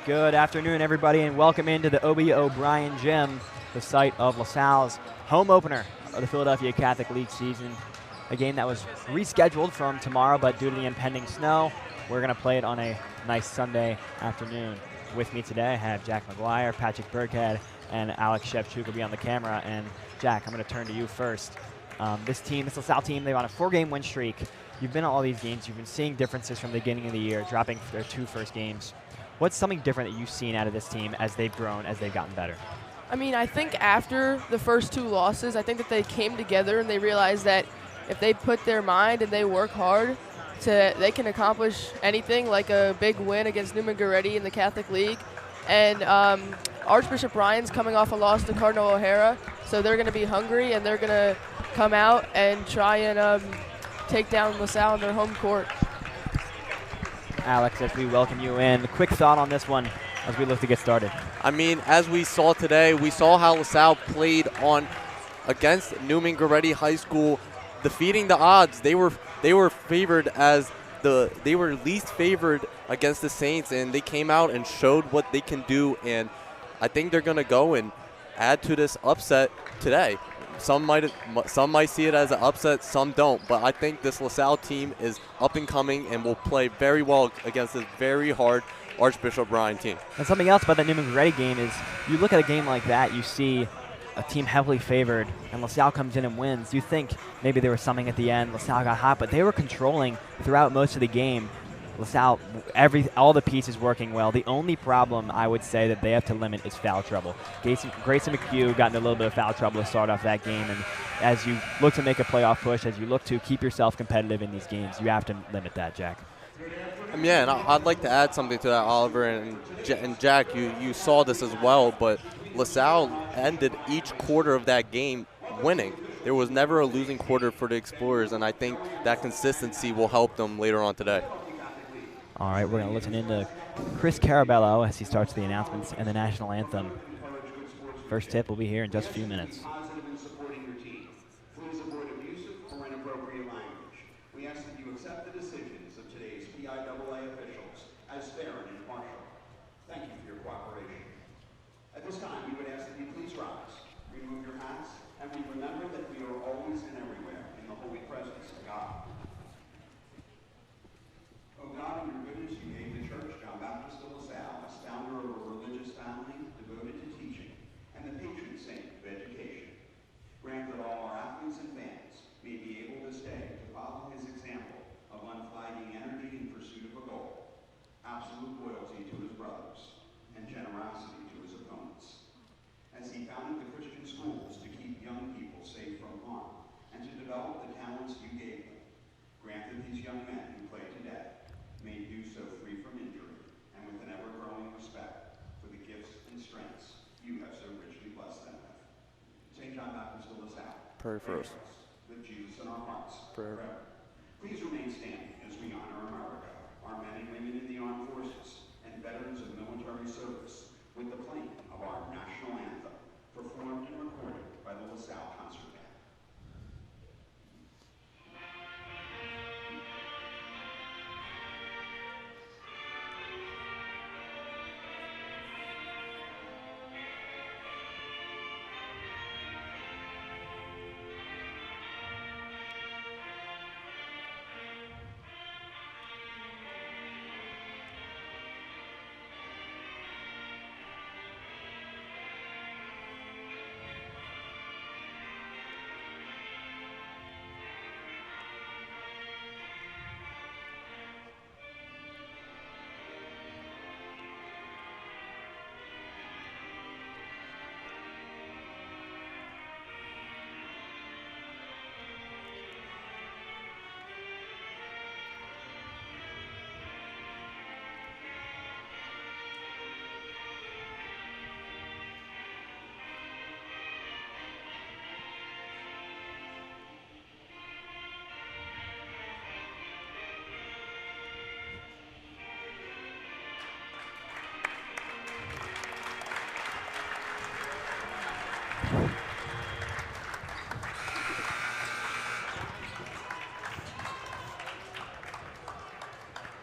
Good afternoon, everybody, and welcome into the O.B. O'Brien Gym, the site of LaSalle's home opener of the Philadelphia Catholic League season. A game that was rescheduled from tomorrow, but due to the impending snow, we're going to play it on a nice Sunday afternoon. With me today, I have Jack McGuire, Patrick Burkhead, and Alex Shevchuk will be on the camera. And Jack, I'm going to turn to you first. This LaSalle team, they're on a 4-game win streak. You've been at all these games. You've been seeing differences from the beginning of the year, dropping their 2 first games. What's something different that you've seen out of this team as they've grown, as they've gotten better? I mean, I think after the first 2 losses, I think that they came together and they realized that if they put their mind and they work hard, they can accomplish anything, like a big win against Newman Goretti in the Catholic League. And Archbishop Ryan's coming off a loss to Cardinal O'Hara, so they're going to be hungry and they're going to come out and try and take down LaSalle in their home court. Alex, as we welcome you in, a quick thought on this one as we look to get started. I mean, as we saw today, we saw how LaSalle played against Newman Goretti High School, defeating the odds. They were favored they were least favored against the Saints, and they came out and showed what they can do. And I think they're going to go and add to this upset today. Some might see it as an upset, some don't. But I think this LaSalle team is up and coming and will play very well against this very hard Archbishop Ryan team. And something else about that Newman Goretti game is you look at a game like that, you see a team heavily favored, and LaSalle comes in and wins. You think maybe there was something at the end, LaSalle got hot, but they were controlling throughout most of the game. LaSalle, all the pieces working well. The only problem I would say that they have to limit is foul trouble. Grayson McHugh got in a little bit of foul trouble to start off that game, and as you look to make a playoff push, as you look to keep yourself competitive in these games, you have to limit that, Jack. Yeah, and I'd like to add something to that, Oliver, and Jack, you saw this as well, but LaSalle ended each quarter of that game winning. There was never a losing quarter for the Explorers, and I think that consistency will help them later on today. All right, we're going to listen in to Chris Carabello as he starts the announcements and the national anthem. First tip will be here in just a few minutes. We ask that you accept the decisions of today's PIAA officials as fair and impartial. Thank you for your cooperation. At this time, we would ask that you please rise, remove your hats, and we remember that we are always and everywhere in the holy presence of God. O God, in your goodness, you gave the Church John Baptist of LaSalle as founder of a religious family devoted to teaching and the patron saint of education. Grant that all our athletes and fans may be able this day to follow his example of unflagging energy in pursuit of a goal, absolute loyalty to his brothers, and generosity to his opponents. As he founded the Christian schools to keep young people safe from harm and to develop the talents you gave them, grant that these young men who play today may do so free from injury and with an ever-growing respect for the gifts and strengths you have so richly blessed them with. St. John Baptist of LaSalle. Pray for us. With Jesus in our hearts Prayer. forever. Please remain standing as we honor America, our men and women in the armed forces, and veterans of military service with the playing of our national anthem, performed and recorded by the LaSalle Concert Band.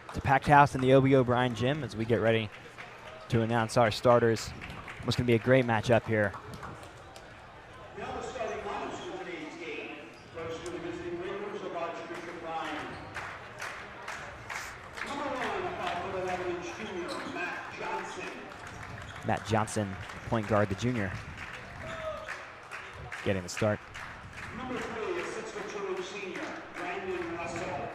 It's a packed house in the O.B. O'Brien Gym as we get ready to announce our starters. It's going to be a great matchup here. Now the starting lineups for today's game. First for the visiting Raiders of Archbishop Ryan. Number 1, 5'11" junior, Matt Johnson. Matt Johnson, point guard, the junior, getting the start. Number 3, a 6'2" senior, Brandon Russell.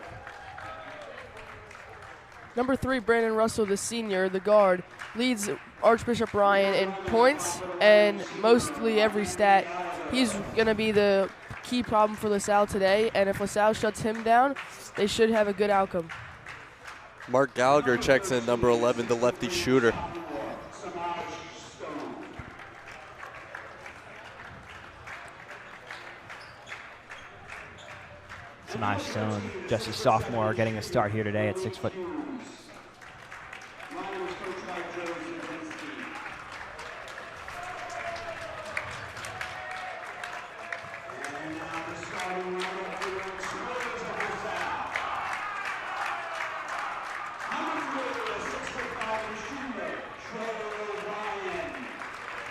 Number 3, Brandon Russell, the senior, the guard, leads Archbishop Ryan in points and mostly every stat. He's going to be the key problem for LaSalle today, and if LaSalle shuts him down, they should have a good outcome. Mark Gallagher checks in, number 11, the lefty shooter. Samaj Stone, just a sophomore, getting a start here today at 6 foot.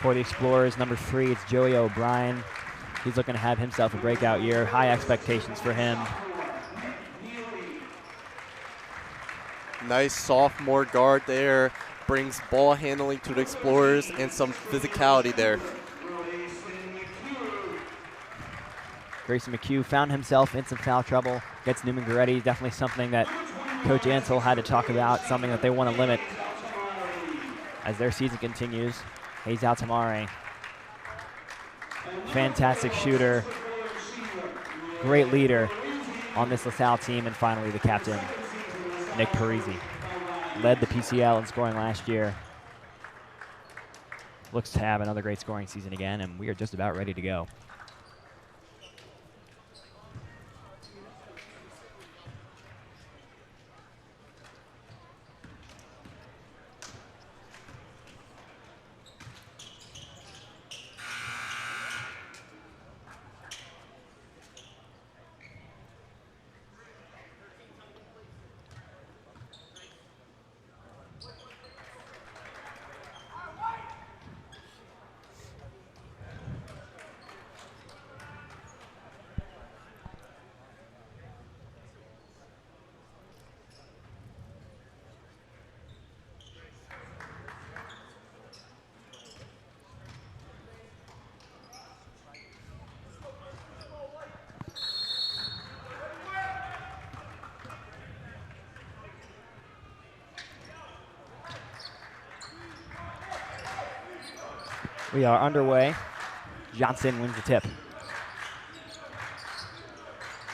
For the Explorers, number 3, it's Joey O'Brien. He's looking to have himself a breakout year. High expectations for him. Nice sophomore guard there. Brings ball handling to the Explorers and some physicality there. Grayson McHugh found himself in some foul trouble against Newman Goretti. Definitely something that Coach Ansel had to talk about, something that they want to limit as their season continues. Hayes Altamare, fantastic shooter, great leader on this LaSalle team, and finally the captain, Nick Parisi. Led the PCL in scoring last year. Looks to have another great scoring season again, and we are just about ready to go. We are underway. Johnson wins the tip.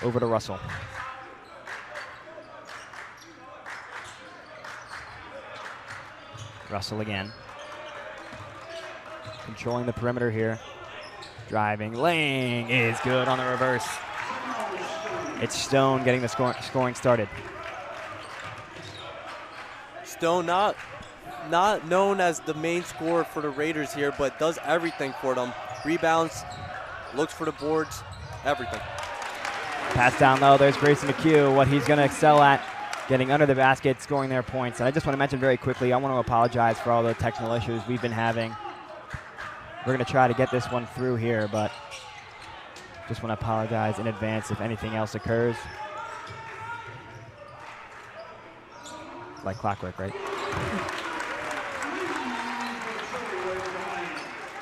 Over to Russell. Russell again. Controlling the perimeter here. Driving, laying is good on the reverse. It's Stone getting the scoring started. Stone not known as the main scorer for the Raiders here, but does everything for them. Rebounds, looks for the boards, everything. Pass down low, there's Grayson McHugh, what he's gonna excel at, getting under the basket, scoring their points. And I just wanna mention very quickly, I wanna apologize for all the technical issues we've been having. We're gonna try to get this one through here, but just wanna apologize in advance if anything else occurs. Like clockwork, right?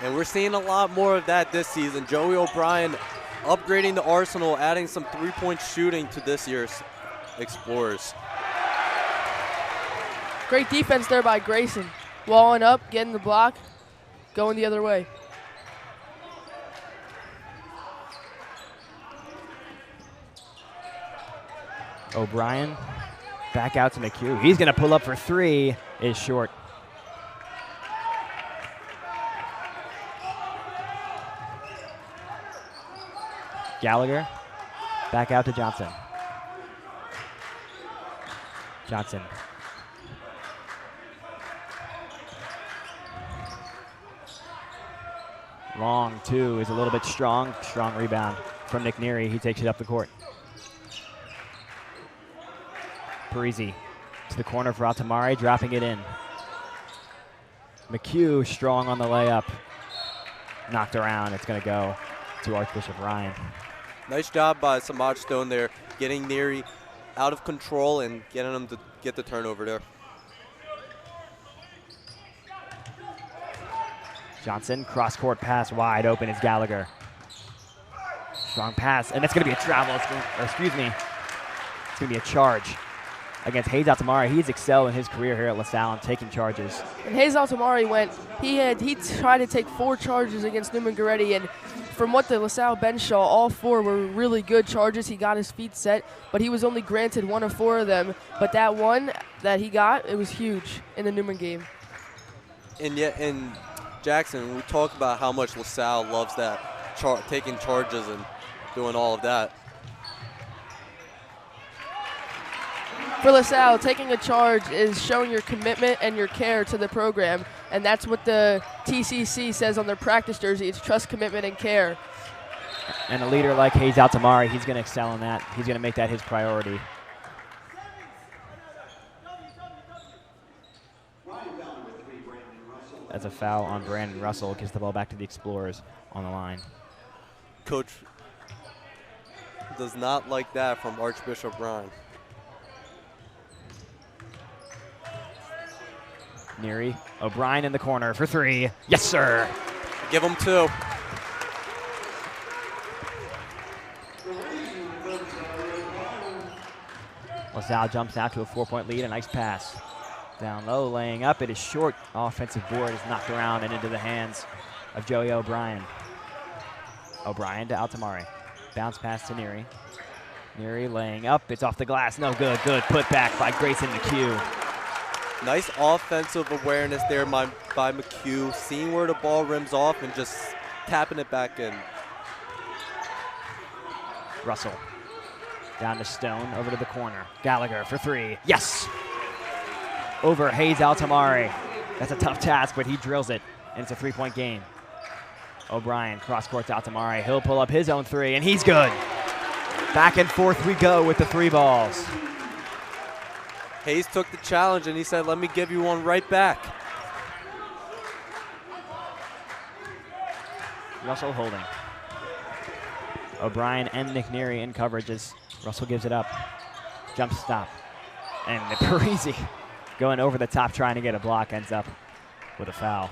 And we're seeing a lot more of that this season. Joey O'Brien upgrading the arsenal, adding some three-point shooting to this year's Explorers. Great defense there by Grayson. Walling up, getting the block, going the other way. O'Brien back out to McHugh. He's gonna pull up for three, is short. Gallagher, back out to Johnson. Johnson. Long two is a little bit strong. Strong rebound from Nick Neary. He takes it up the court. Parisi to the corner for Altamare, dropping it in. McHugh strong on the layup. Knocked around. It's going to go to Archbishop Ryan. Nice job by Samaj Stone there, getting Neary out of control and getting him to get the turnover there. Johnson, cross-court pass wide open is Gallagher. Strong pass, and that's going to be a travel. It's going to be a charge against Hayes Altamari. He's excelled in his career here at LaSalle and taking charges. And Hayes Altamari he tried to take 4 charges against Newman Goretti, and from what the LaSalle bench saw, all 4 were really good charges. He got his feet set, but he was only granted 1 of 4 of them. But that one that he got, it was huge in the Newman game. And yet, in Jackson, we talk about how much LaSalle loves that, taking charges and doing all of that. For LaSalle, taking a charge is showing your commitment and your care to the program, and that's what the TCC says on their practice jersey. It's trust, commitment, and care. And a leader like Hayes Altamari, he's going to excel in that. He's going to make that his priority. That's a foul on Brandon Russell. Gives the ball back to the Explorers on the line. Coach does not like that from Archbishop Ryan. Neary, O'Brien in the corner for 3. Yes, sir. Give him 2. LaSalle jumps out to a 4-point lead. A nice pass. Down low, laying up. It is short. Offensive board is knocked around and into the hands of Joey O'Brien. O'Brien to Altamari. Bounce pass to Neary. Neary laying up. It's off the glass. No good. Good put back by Grayson McHugh. Nice offensive awareness there by McHugh, seeing where the ball rims off and just tapping it back in. Russell down to Stone, over to the corner. Gallagher for 3. Yes! Over Hayes Altamari. That's a tough task, but he drills it, and it's a 3-point game. O'Brien cross-court to Altamari. He'll pull up his own 3, and he's good. Back and forth we go with the 3 balls. Hayes took the challenge and he said, let me give you one right back. Russell holding. O'Brien and McNeary in coverage as Russell gives it up. Jump stop. And Parisi going over the top trying to get a block, ends up with a foul.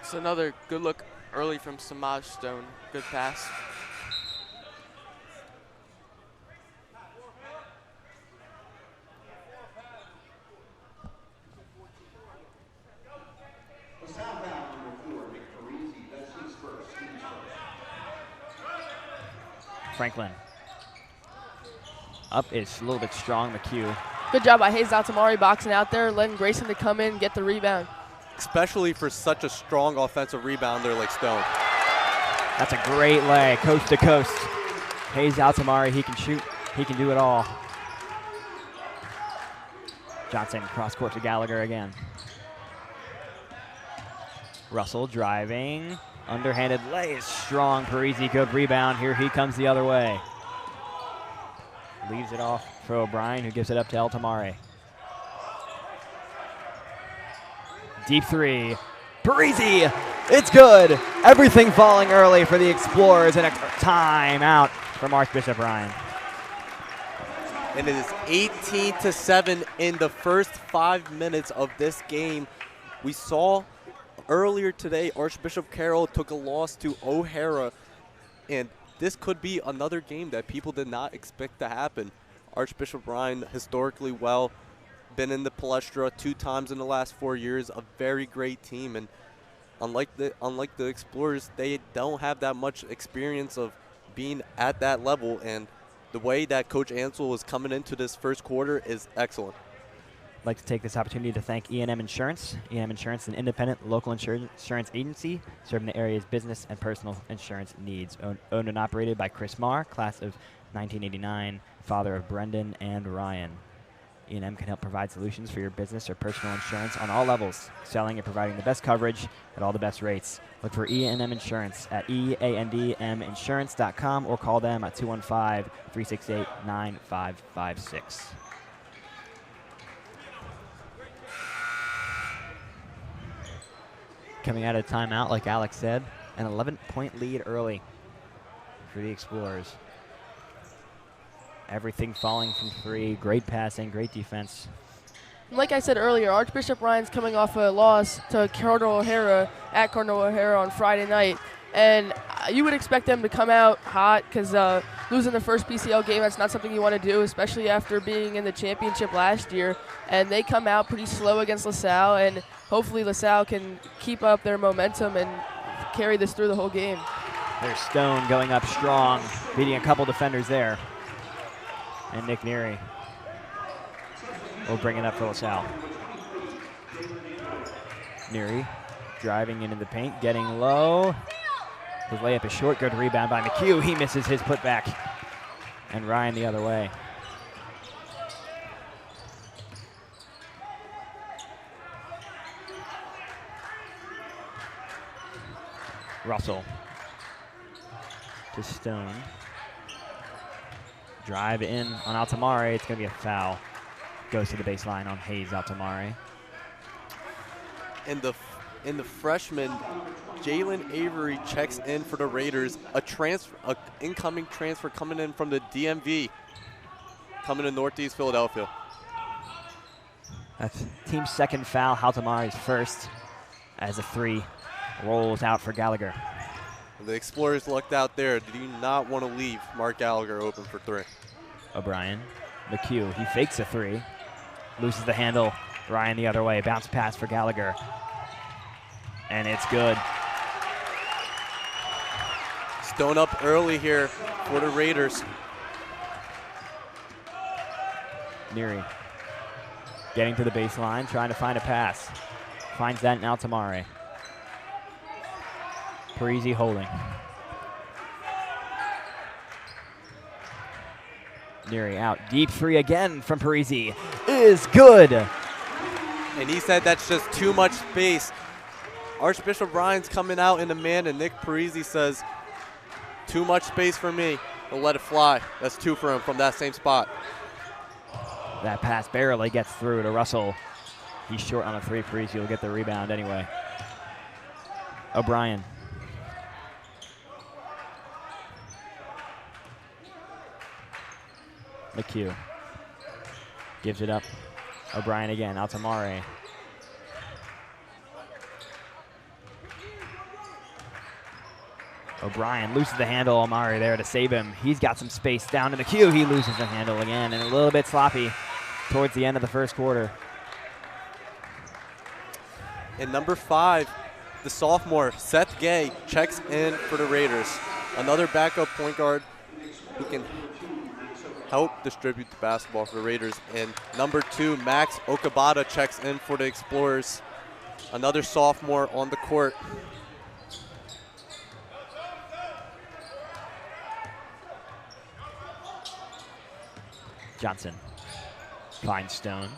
It's another good look early from Samaj Stone. Good pass. Franklin. Up is a little bit strong, McHugh. Good job by Hayes Altamari boxing out there, letting Grayson to come in and get the rebound. Especially for such a strong offensive rebounder like Stone. That's a great lay, coast to coast. Hayes Altamari, he can shoot, he can do it all. Johnson cross court to Gallagher again. Russell driving, underhanded lay is strong. Parisi, good rebound. Here he comes the other way. Leaves it off for O'Brien, who gives it up to Altamari. Deep 3. Parisi, it's good. Everything falling early for the Explorers, and a timeout from Archbishop Ryan. And it is 18-7 in the first 5 minutes of this game. We saw earlier today, Archbishop Carroll took a loss to O'Hara, and this could be another game that people did not expect to happen. Archbishop Ryan, historically well, been in the Palestra 2 times in the last 4 years, a very great team, and unlike the Explorers, they don't have that much experience of being at that level, and the way that Coach Ansel is coming into this first quarter is excellent. I'd like to take this opportunity to thank E&M Insurance. E&M Insurance is an independent local insurance agency serving the area's business and personal insurance needs. Owned and operated by Chris Marr, class of 1989, father of Brendan and Ryan. E&M can help provide solutions for your business or personal insurance on all levels, selling and providing the best coverage at all the best rates. Look for E&M Insurance at eandminsurance.com or call them at 215-368-9556. Coming out of timeout, like Alex said, an 11-point lead early for the Explorers. Everything falling from three, great passing, great defense. Like I said earlier, Archbishop Ryan's coming off a loss to Cardinal O'Hara at Cardinal O'Hara on Friday night. And you would expect them to come out hot because losing the first PCL game, that's not something you want to do, especially after being in the championship last year. And they come out pretty slow against LaSalle, and hopefully LaSalle can keep up their momentum and carry this through the whole game. There's Stone going up strong, beating a couple defenders there. And Nick Neary will bring it up for LaSalle. Neary driving into the paint, getting low. His layup is short, good rebound by McHugh. He misses his putback. And Ryan the other way. Russell to Stone. Drive in on Altamare. It's going to be a foul. Goes to the baseline on Hayes Altamare. And the freshman, Jalen Avery, checks in for the Raiders. A incoming transfer coming in from the DMV, coming to Northeast Philadelphia. That's team's second foul. Altamare's first as a three rolls out for Gallagher. The Explorers lucked out there. Do not want to leave Mark Gallagher open for three. O'Brien, McHugh, he fakes a three, loses the handle. Ryan the other way, bounce pass for Gallagher. And it's good. Stone up early here for the Raiders. Neary getting to the baseline, trying to find a pass. Finds that in Altamare. Parisi holding. Neary out. Deep three again from Parisi is good. And he said that's just too much space. Archbishop Ryan's coming out in the man, and Nick Parisi says, too much space for me. He'll let it fly. That's two for him from that same spot. That pass barely gets through to Russell. He's short on a three. Parisi will get the rebound anyway. O'Brien. McHugh gives it up. O'Brien again. Altamare. O'Brien loses the handle. Amari there to save him. He's got some space down to McHugh. He loses the handle again, and a little bit sloppy towards the end of the first quarter. And number 5, the sophomore, Seth Gay, checks in for the Raiders. Another backup point guard who can help distribute the basketball for the Raiders. And number 2, Max Okabata, checks in for the Explorers. Another sophomore on the court. Johnson finds Stone.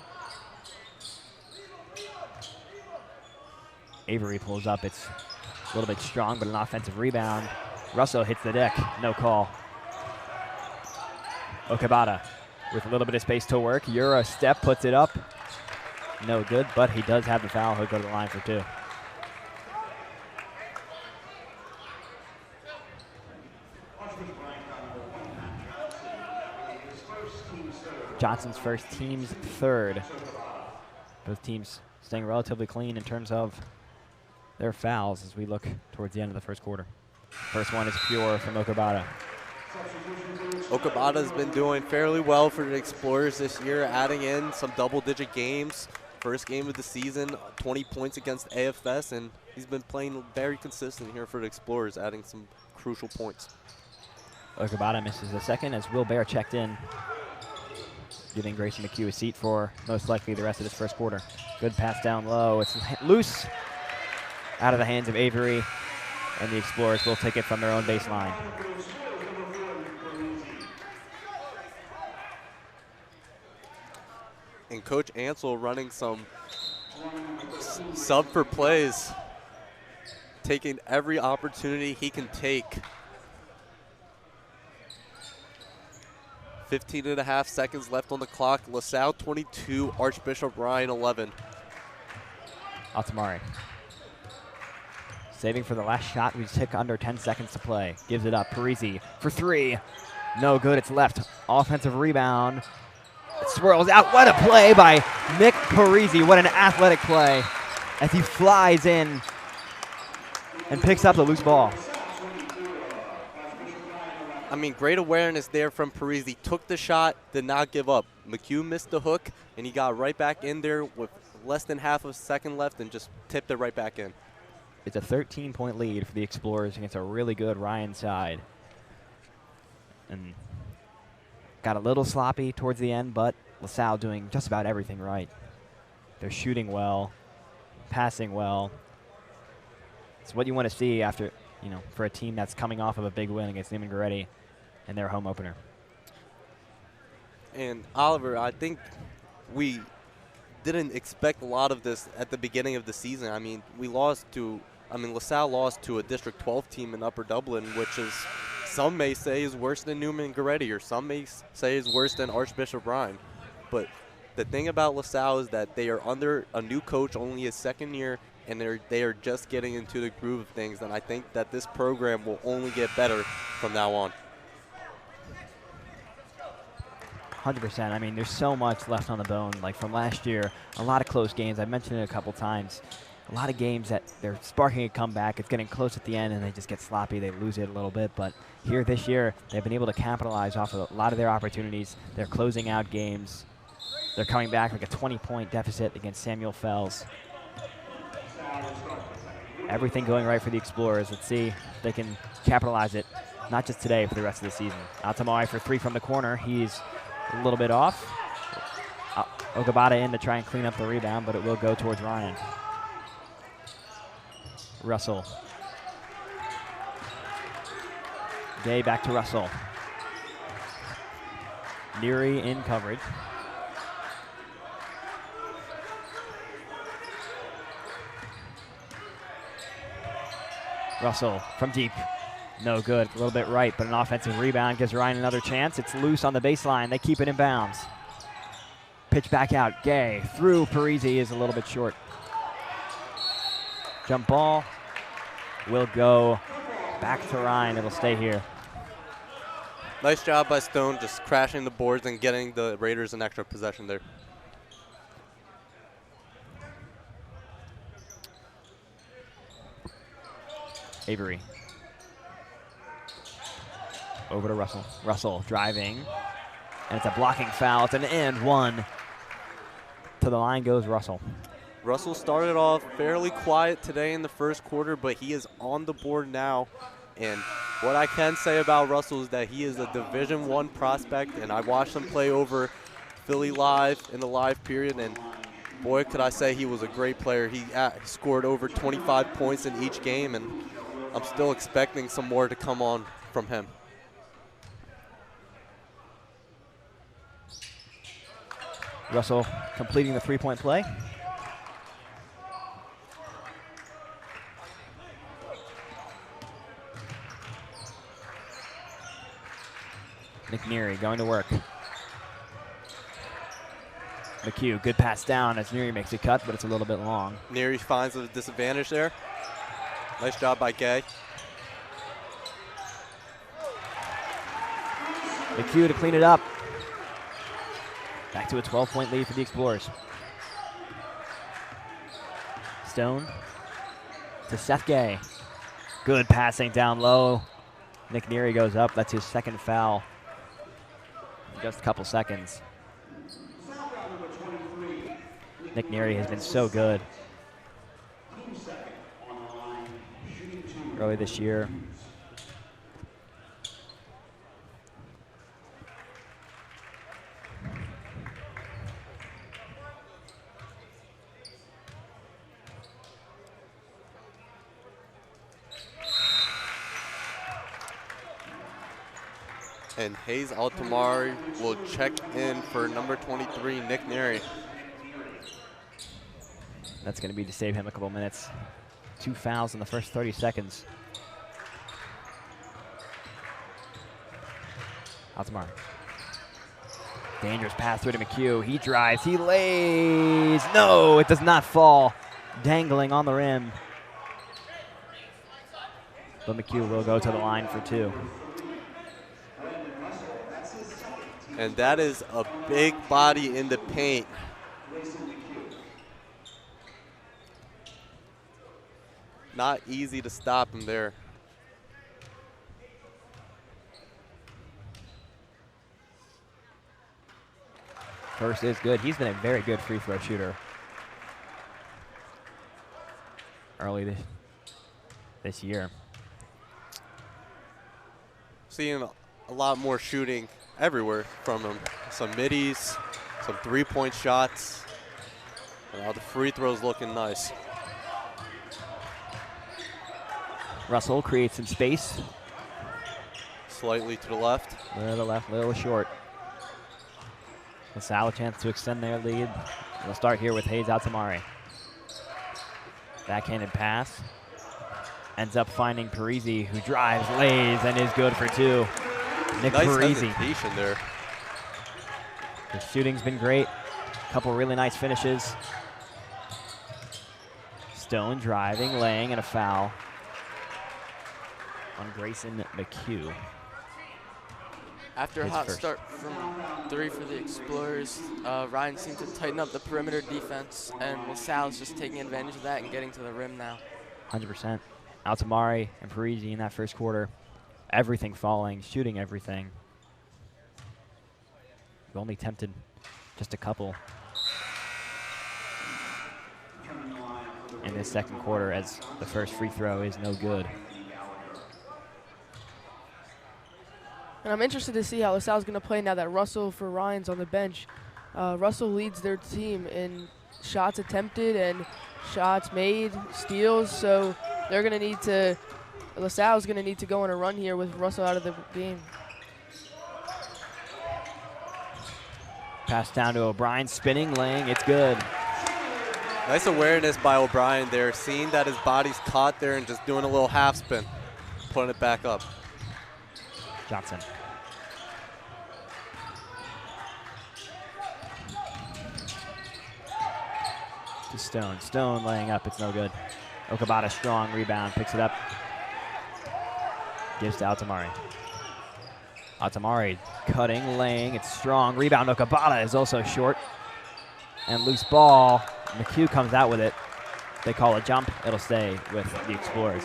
Avery pulls up. It's a little bit strong, but an offensive rebound. Russell hits the deck. No call. Okabata with a little bit of space to work. Yura step puts it up. No good, but he does have the foul. He'll go to the line for 2. Johnson's first, team's third. Both teams staying relatively clean in terms of their fouls as we look towards the end of the first quarter. First one is pure from Okabata. Okabata's been doing fairly well for the Explorers this year, adding in some double-digit games. First game of the season, 20 points against AFS, and he's been playing very consistent here for the Explorers, adding some crucial points. Okabata misses the second as Will Bear checked in, giving Grayson McHugh a seat for most likely the rest of this first quarter. Good pass down low. It's loose out of the hands of Avery, and the Explorers will take it from their own baseline. And Coach Ansel running some sub for plays, taking every opportunity he can take. 15.5 seconds left on the clock. LaSalle 22, Archbishop Ryan 11. Altamari saving for the last shot. We took under 10 seconds to play. Gives it up. Parisi for three. No good. It's left. Offensive rebound. It swirls out. What a play by Nick Parisi. What an athletic play as he flies in and picks up the loose ball. I mean, great awareness there from Parisi. Took the shot, did not give up. McHugh missed the hook, and he got right back in there with less than half a second left and just tipped it right back in. It's a 13-point lead for the Explorers against a really good Ryan side. And got a little sloppy towards the end, but LaSalle doing just about everything right. They're shooting well, passing well. It's what you want to see after, for a team that's coming off of a big win against Newman Goretti in their home opener. And Oliver, I think we didn't expect a lot of this at the beginning of the season. I mean, LaSalle lost to a District 12 team in Upper Dublin, which is, some may say, is worse than Newman Goretti, or some may say is worse than Archbishop Ryan. But the thing about LaSalle is that they are under a new coach, only his second year, and they are just getting into the groove of things. And I think that this program will only get better from now on. 100%. I mean, there's so much left on the bone. Like from last year, a lot of close games. I mentioned it a couple times. A lot of games that they're sparking a comeback. It's getting close at the end, and they just get sloppy. They lose it a little bit. But here this year, they've been able to capitalize off of a lot of their opportunities. They're closing out games. They're coming back like a 20-point deficit against Samuel Fells. Everything going right for the Explorers. Let's see if they can capitalize it, not just today, for the rest of the season. Altamari for three from the corner. He's a little bit off. Ogabata in to try and clean up the rebound, but it will go towards Ryan. Russell. Gay back to Russell. Neary in coverage. Russell from deep. No good. A little bit right, but an offensive rebound gives Ryan another chance. It's loose on the baseline. They keep it in bounds. Pitch back out. Gay through Parisi is a little bit short. Jump ball will go back to Ryan. It'll stay here. Nice job by Stone, just crashing the boards and getting the Raiders an extra possession there. Avery. Over to Russell. Russell driving. And it's a blocking foul. It's an and one. To the line goes Russell. Russell started off fairly quiet today in the first quarter, but he is on the board now. And what I can say about Russell is that he is a Division I prospect, and I watched him play over Philly Live in the live period, and boy, could I say he was a great player. He scored over 25 points in each game, and I'm still expecting some more to come on from him. Russell completing the three-point play. McNeary going to work. McHugh, good pass down as Neary makes a cut, but it's a little bit long. Neary finds a disadvantage there. Nice job by Gay. McHugh to clean it up. Back to a 12-point lead for the Explorers. Stone to Seth Gay. Good passing down low. Nick Neary goes up. That's his second foul in just a couple seconds. Nick Neary has been so good early this year. And Hayes Altamari will check in for number 23, Nick Neary. That's going to be to save him a couple minutes. 2 fouls in the first 30 seconds. Altamari. Dangerous pass through to McHugh. He drives, he lays. No, it does not fall. Dangling on the rim. But McHugh will go to the line for 2. And that is a big body in the paint. Not easy to stop him there. First is good. He's been a very good free throw shooter early this year. Seeing a lot more shooting everywhere from him. Some middies, some three-point shots. The free throws looking nice. Russell creates some space. Slightly to the left. A little left, a little short. LaSalle a chance to extend their lead. We'll start here with Hayes Altamari. Backhanded pass. Ends up finding Parisi, who drives, lays, and is good for 2. Nick Nice Parisi. hesitation there. His shooting's been great. Couple really nice finishes. Stone driving, laying, and a foul on Grayson McHugh. After a His hot first. start from 3 for the Explorers, Ryan seemed to tighten up the perimeter defense, and LaSalle's just taking advantage of that and getting to the rim now. 100%. Altamari and Parisi in that first quarter. Everything falling, shooting everything. We've only tempted just a couple in this second quarter, as the first free throw is no good. And I'm interested to see how LaSalle's going to play now that Russell for Ryan's on the bench. Russell leads their team in shots attempted and shots made, steals, so they're going to need to, LaSalle's going to need to go on a run here with Russell out of the game. Pass down to O'Brien, spinning, laying, it's good. Nice awareness by O'Brien there, seeing that his body's caught there and just doing a little half spin, putting it back up. Johnson. To Stone. Stone laying up, it's no good. Okabata strong, rebound, picks it up. Gives to Altamari. Altamari cutting, laying, it's strong. Rebound, Okabata is also short. And loose ball. McHugh comes out with it. They call a jump. It'll stay with the Explorers.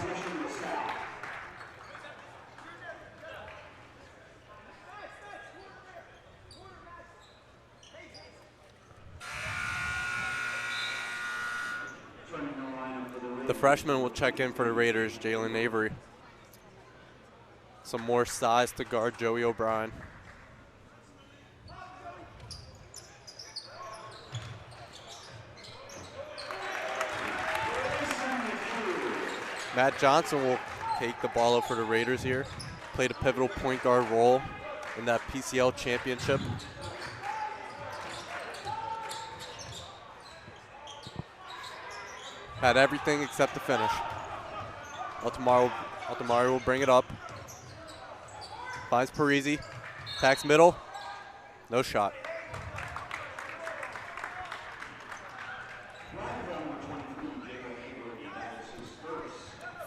The freshman will check in for the Raiders, Jalen Avery. Some more size to guard Joey O'Brien. Matt Johnson will take the ball up for the Raiders here. Played a pivotal point guard role in that PCL championship. Had everything except the finish. Altamari will bring it up. Finds Parisi. Attacks middle. No shot.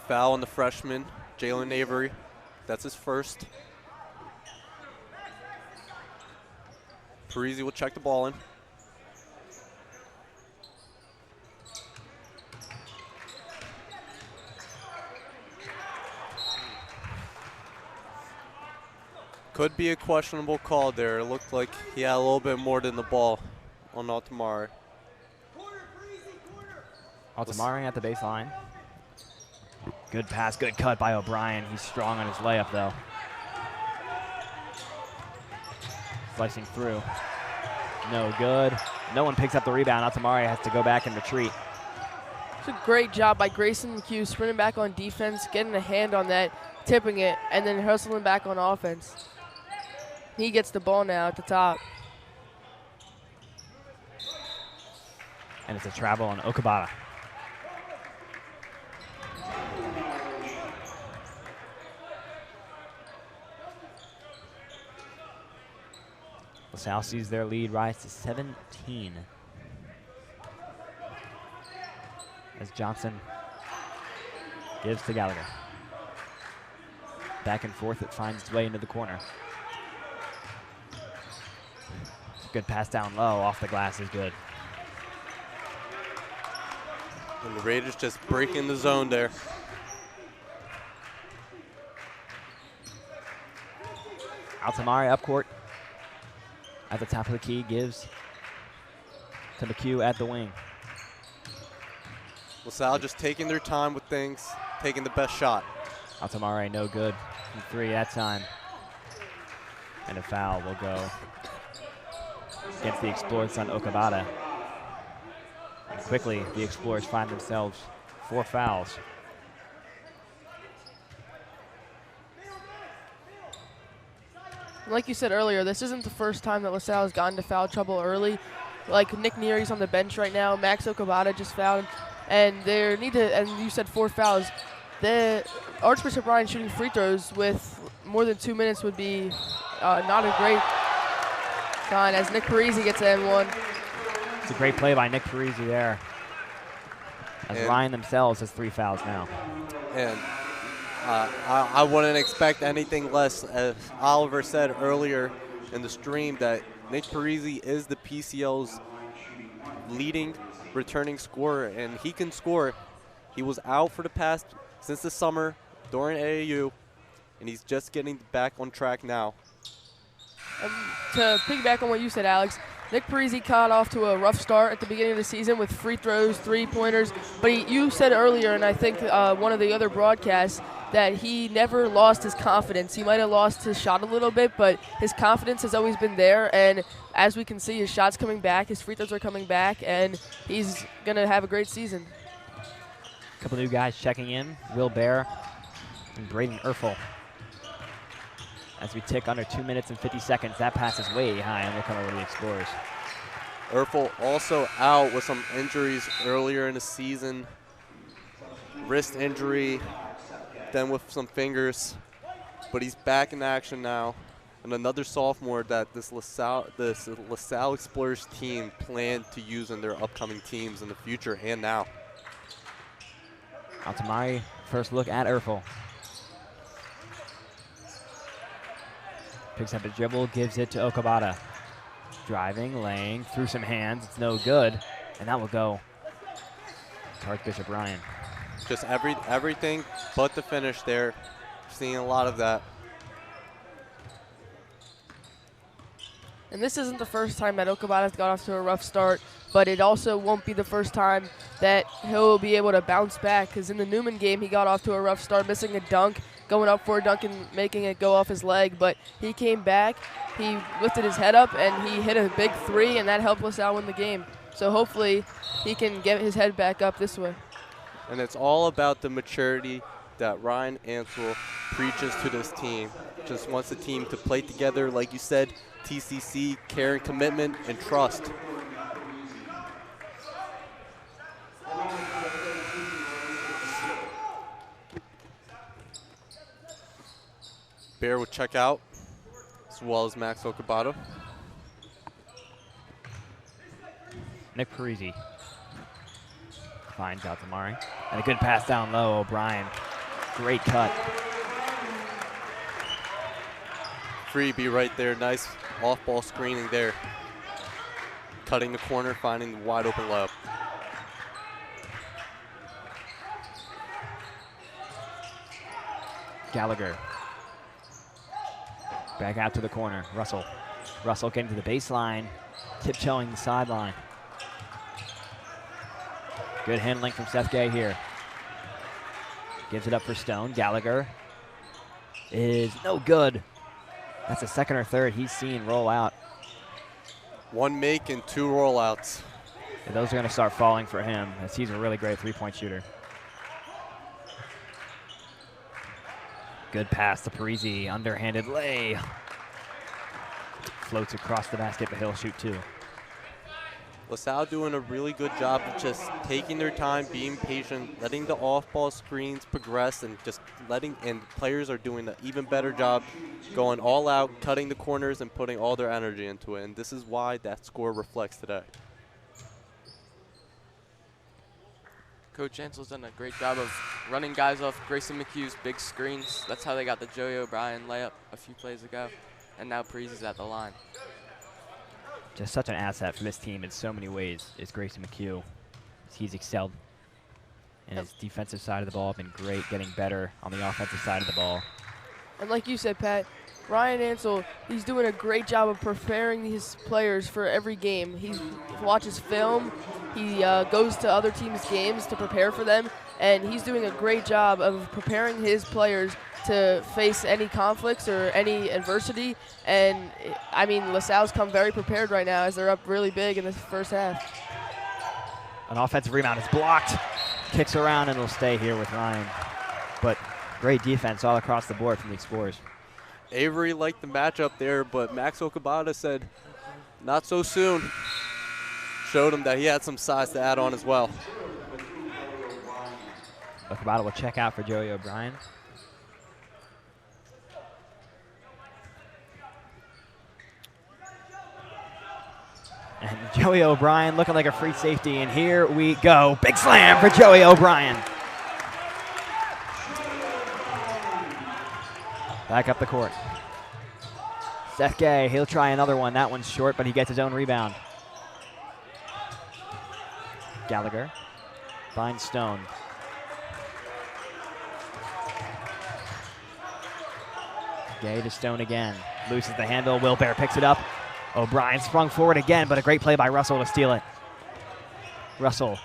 Foul on the freshman, Jalen Avery. That's his first. Parisi will check the ball in. Could be a questionable call there. It looked like he had a little bit more than the ball on Altamari. Altamari at the baseline. Good pass, good cut by O'Brien. He's strong on his layup, though. Slicing through. No good. No one picks up the rebound. Altamari has to go back and retreat. It's a great job by Grayson McHugh, sprinting back on defense, getting a hand on that, tipping it, and then hustling back on offense. He gets the ball now at the top. And it's a travel on Okabata. LaSalle sees their lead rise to 17. As Johnson gives to Gallagher. Back and forth, it finds its way into the corner. Good pass down low, off the glass is good. And the Raiders just breaking the zone there. Altamari up court. At the top of the key, gives to McHugh at the wing. LaSalle just taking their time with things, taking the best shot. Altamari no good from 3 that time. And a foul will go against the Explorers on Okabata. And quickly, the Explorers find themselves 4 fouls. Like you said earlier, this isn't the first time that LaSalle has gotten into foul trouble early. Like Nick Neary's on the bench right now. Max Okabata just fouled. And they need to, and you said 4 fouls. The Archbishop Ryan shooting free throws with more than 2 minutes would be not a great sign as Nick Parisi gets an N1. It's a great play by Nick Parisi there. As And Ryan themselves has 3 fouls now. And I wouldn't expect anything less. As Oliver said earlier in the stream, that Nick Parisi is the PCL's leading returning scorer, and he can score. He was out for the past, since the summer during AAU, and he's just getting back on track now. To piggyback on what you said, Alex, Nick Parisi caught off to a rough start at the beginning of the season with free throws, 3-pointers. But you said earlier, and I think one of the other broadcasts, that he never lost his confidence. He might have lost his shot a little bit, but his confidence has always been there. And as we can see, his shot's coming back, his free throws are coming back, and he's going to have a great season. A couple new guys checking in, Will Bear and Braden Erfel. As we tick under 2 minutes and 50 seconds, that pass is way high, and we'll come over to the Explorers. Erfel also out with some injuries earlier in the season. Wrist injury, then with some fingers. But he's back in action now. And another sophomore that this LaSalle Explorers team planned to use in their upcoming teams in the future and now. Altamari, first look at Erfel. Picks up a dribble, gives it to Okabata. Driving, laying, through some hands, it's no good. And that will go to Archbishop Ryan. Just everything but the finish there. Seeing a lot of that. And this isn't the first time that Okabata's got off to a rough start, but it also won't be the first time that he'll be able to bounce back, because in the Newman game, he got off to a rough start, missing a dunk, going up for a dunk and making it go off his leg. But he came back, he lifted his head up, and he hit a big 3, and that helped LaSalle win the game. So hopefully he can get his head back up this way. And it's all about the maturity that Ryan Ansel preaches to this team. Just wants the team to play together, like you said, TCC, care and commitment, and trust. Bear would check out, as well as Max Okabata. Nick Parisi finds Altamari. And a good pass down low, O'Brien. Great cut. Freebie right there, nice off-ball screening there. Cutting the corner, finding the wide open layup. Gallagher. Back out to the corner, Russell. Russell getting to the baseline, tiptoeing the sideline. Good handling from Seth Gay here. Gives it up for Stone. Gallagher is no good. That's the second or third he's seen roll out. 1 make and 2 rollouts. And those are going to start falling for him, as he's a really great three-point shooter. Good pass to Parisi, underhanded lay. floats across the basket, but he'll shoot two. LaSalle doing a really good job of just taking their time, being patient, letting the off-ball screens progress, and just and players are doing an even better job going all out, cutting the corners, and putting all their energy into it. And this is why that score reflects today. Coach Ansell's done a great job of running guys off Grayson McHugh's big screens. That's how they got the Joey O'Brien layup a few plays ago. And now Parisi's at the line. Just such an asset for this team in so many ways is Grayson McHugh. He's excelled in his defensive side of the ball, been great, getting better on the offensive side of the ball. And like you said, Pat, Ryan Ansell, he's doing a great job of preparing his players for every game. He watches film, he goes to other teams' games to prepare for them, and he's doing a great job of preparing his players to face any conflicts or any adversity. And I mean, LaSalle's come very prepared right now as they're up really big in the first half. An offensive rebound is blocked, kicks around, and it'll stay here with Ryan. But great defense all across the board from the Explorers. Avery liked the matchup there, but Max Okabata said, not so soon. Showed him that he had some size to add on as well. Okabata will check out for Joey O'Brien. And Joey O'Brien looking like a free safety, and here we go. Big slam for Joey O'Brien. Back up the court. Seth Gay, he'll try another one. That one's short, but he gets his own rebound. Gallagher finds Stone. Gay to Stone again. Loses the handle. Wilbear picks it up. O'Brien sprung forward again, but a great play by Russell to steal it. Russell,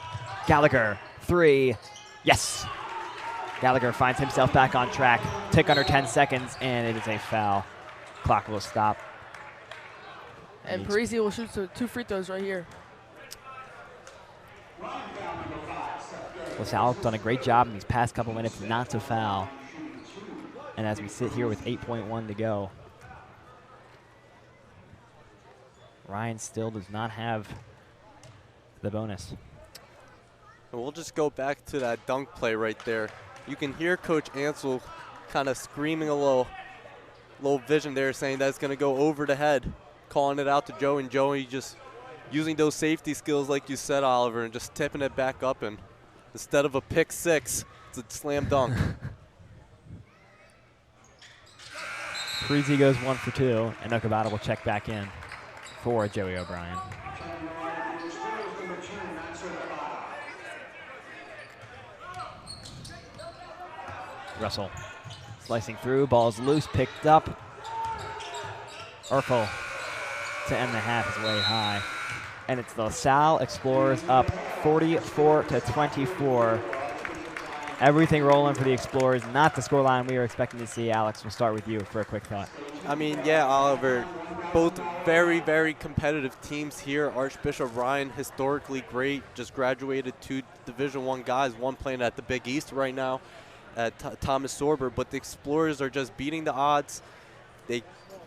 Gallagher, three. Yes. Gallagher finds himself back on track. Tick under 10 seconds, and it is a foul. Clock will stop. And Parisi will shoot two free throws right here. LaSalle's done a great job in these past couple minutes not to foul. And as we sit here with 8.1 to go, Ryan still does not have the bonus. And we'll just go back to that dunk play right there. You can hear Coach Ansell kind of screaming a little vision there, saying that's going to go over the head, calling it out to Joey, and Joey just using those safety skills like you said, Oliver, and just tipping it back up, and instead of a pick six, it's a slam dunk. Parisi goes 1 for 2, and Okabata will check back in for Joey O'Brien. Russell slicing through, ball's loose, picked up. Urkel to end the half is way high. And it's the Salle Explorers up 44-24. Everything rolling for the Explorers, not the scoreline we were expecting to see. Alex, we'll start with you for a quick thought. I mean, yeah, Oliver, both very, very competitive teams here. Archbishop Ryan, historically great, just graduated two Division I guys, one playing at the Big East right now at Thomas Sorber, but the Explorers are just beating the odds.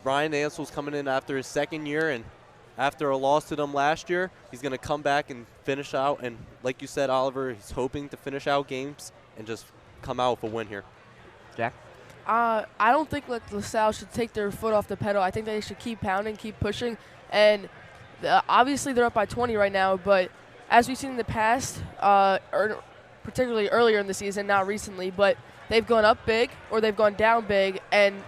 Ryan Ansell's coming in after his second year, and after a loss to them last year, he's going to come back and finish out. And like you said, Oliver, he's hoping to finish out games and just come out with a win here. Jack? I don't think LaSalle should take their foot off the pedal. I think they should keep pounding, keep pushing. And obviously they're up by 20 right now, but as we've seen in the past, particularly earlier in the season, not recently, but they've gone up big or they've gone down big, and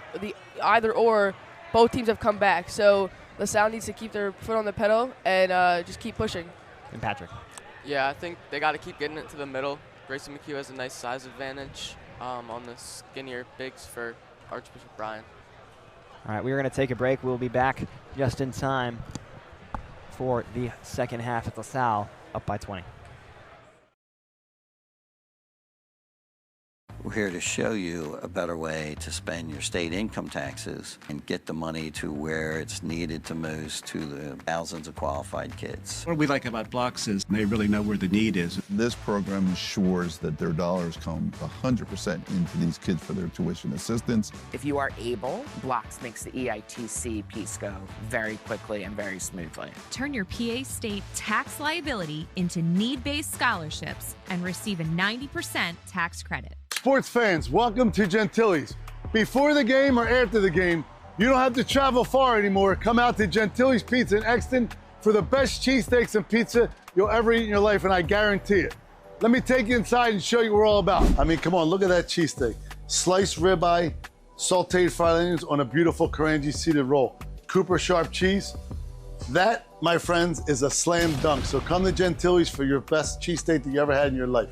either or, both teams have come back. So LaSalle needs to keep their foot on the pedal and just keep pushing. And Patrick? Yeah, I think they got to keep getting it to the middle. Grayson McHugh has a nice size advantage on the skinnier bigs for Archbishop Bryan. All right, we're going to take a break. We'll be back just in time for the second half at LaSalle, up by 20. We're here to show you a better way to spend your state income taxes and get the money to where it's needed to most to the thousands of qualified kids. What we like about Blocks is they really know where the need is. This program ensures that their dollars come 100% into these kids for their tuition assistance. If you are able, Blocks makes the EITC piece go very quickly and very smoothly. Turn your PA State tax liability into need-based scholarships and receive a 90% tax credit. Sports fans, welcome to Gentili's. Before the game or after the game, you don't have to travel far anymore. Come out to Gentili's Pizza in Exton for the best cheesesteaks and pizza you'll ever eat in your life, and I guarantee it. Let me take you inside and show you what we're all about. I mean, come on, look at that cheesesteak. Sliced ribeye, sauteed fried onions on a beautiful Karanji seeded roll. Cooper sharp cheese. That, my friends, is a slam dunk. So come to Gentili's for your best cheesesteak that you ever had in your life.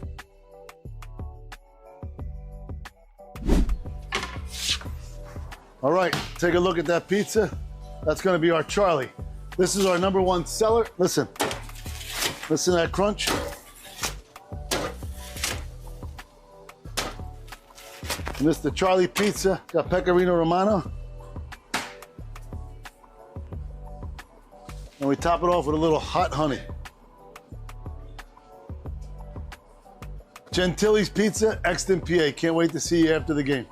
All right, take a look at that pizza. That's gonna be our Charlie. This is our #1 seller. Listen to that crunch. And this is the Charlie pizza, got pecorino romano. And we top it off with a little hot honey. Gentili's Pizza, Exton, PA. Can't wait to see you after the game.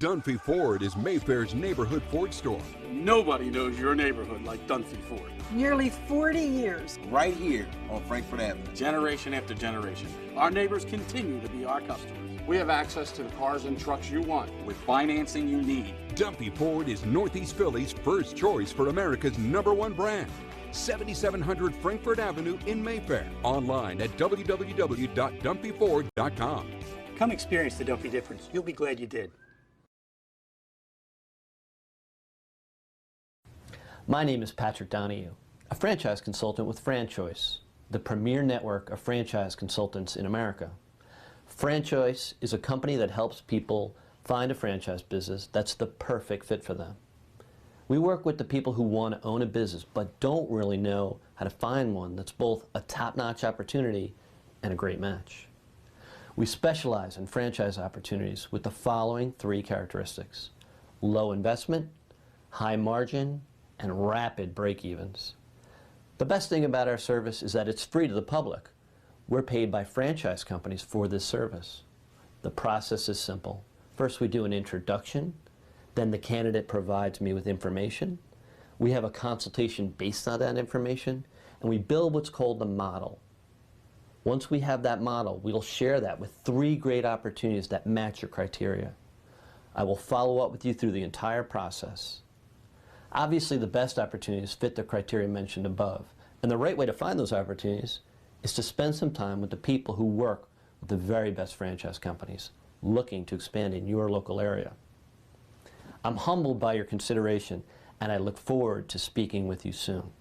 Dunphy Ford is Mayfair's neighborhood Ford store. Nobody knows your neighborhood like Dunphy Ford. Nearly 40 years. Right here on Frankfurt Avenue. Generation after generation. Our neighbors continue to be our customers. We have access to the cars and trucks you want with financing you need. Dunphy Ford is Northeast Philly's first choice for America's #1 brand. 7700 Frankfurt Avenue in Mayfair. Online at www.dunphyford.com. Come experience the Dunphy difference. You'll be glad you did. My name is Patrick Donahue, a franchise consultant with FranChoice, the premier network of franchise consultants in America. FranChoice is a company that helps people find a franchise business that's the perfect fit for them. We work with the people who want to own a business but don't really know how to find one that's both a top-notch opportunity and a great match. We specialize in franchise opportunities with the following 3 characteristics: low investment, high margin, and rapid break-evens. The best thing about our service is that it's free to the public. We're paid by franchise companies for this service. The process is simple. First, we do an introduction. Then the candidate provides me with information. We have a consultation based on that information, and we build what's called the model. Once we have that model, we'll share that with 3 great opportunities that match your criteria. I will follow up with you through the entire process. Obviously, the best opportunities fit the criteria mentioned above, and the right way to find those opportunities is to spend some time with the people who work with the very best franchise companies looking to expand in your local area. I'm humbled by your consideration, and I look forward to speaking with you soon.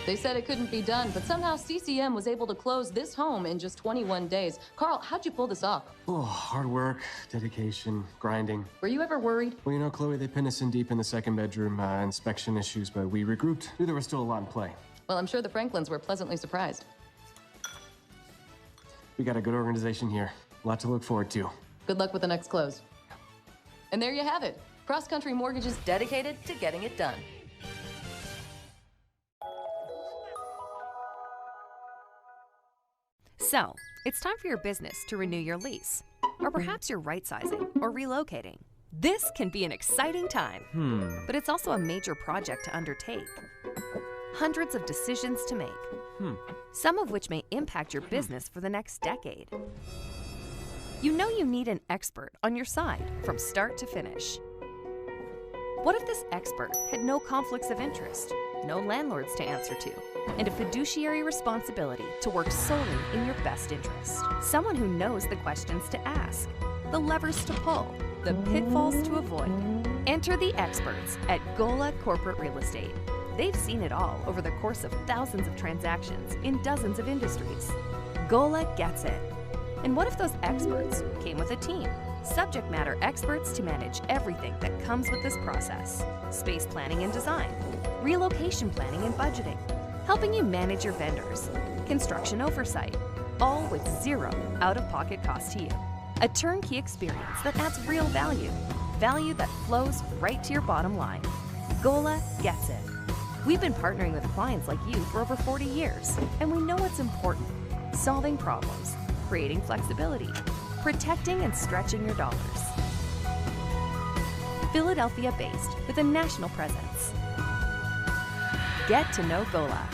They said it couldn't be done, but somehow CCM was able to close this home in just 21 days. Carl, how'd you pull this off? Oh, hard work, dedication, grinding. Were you ever worried? Well, you know, Chloe, they pinned us in deep in the second bedroom, inspection issues, but we regrouped. Knew there was still a lot in play. Well, I'm sure the Franklins were pleasantly surprised. We got a good organization here. A lot to look forward to. Good luck with the next close. And there you have it. Cross Country Mortgages dedicated to getting it done. So, it's time for your business to renew your lease. Or perhaps you're right-sizing or relocating. This can be an exciting time, but it's also a major project to undertake. Hundreds of decisions to make, some of which may impact your business for the next decade. You know you need an expert on your side from start to finish. What if this expert had no conflicts of interest, no landlords to answer to, and a fiduciary responsibility to work solely in your best interest? Someone who knows the questions to ask, the levers to pull, the pitfalls to avoid. Enter the experts at Gola Corporate Real Estate. They've seen it all over the course of thousands of transactions in dozens of industries. Gola gets it. And what if those experts came with a team? Subject matter experts to manage everything that comes with this process. Space planning and design, relocation planning and budgeting, helping you manage your vendors, construction oversight, all with zero out-of-pocket cost to you. A turnkey experience that adds real value, value that flows right to your bottom line. Gola gets it. We've been partnering with clients like you for over 40 years, and we know what's important: solving problems, creating flexibility, protecting and stretching your dollars. Philadelphia-based with a national presence. Get to know Gola.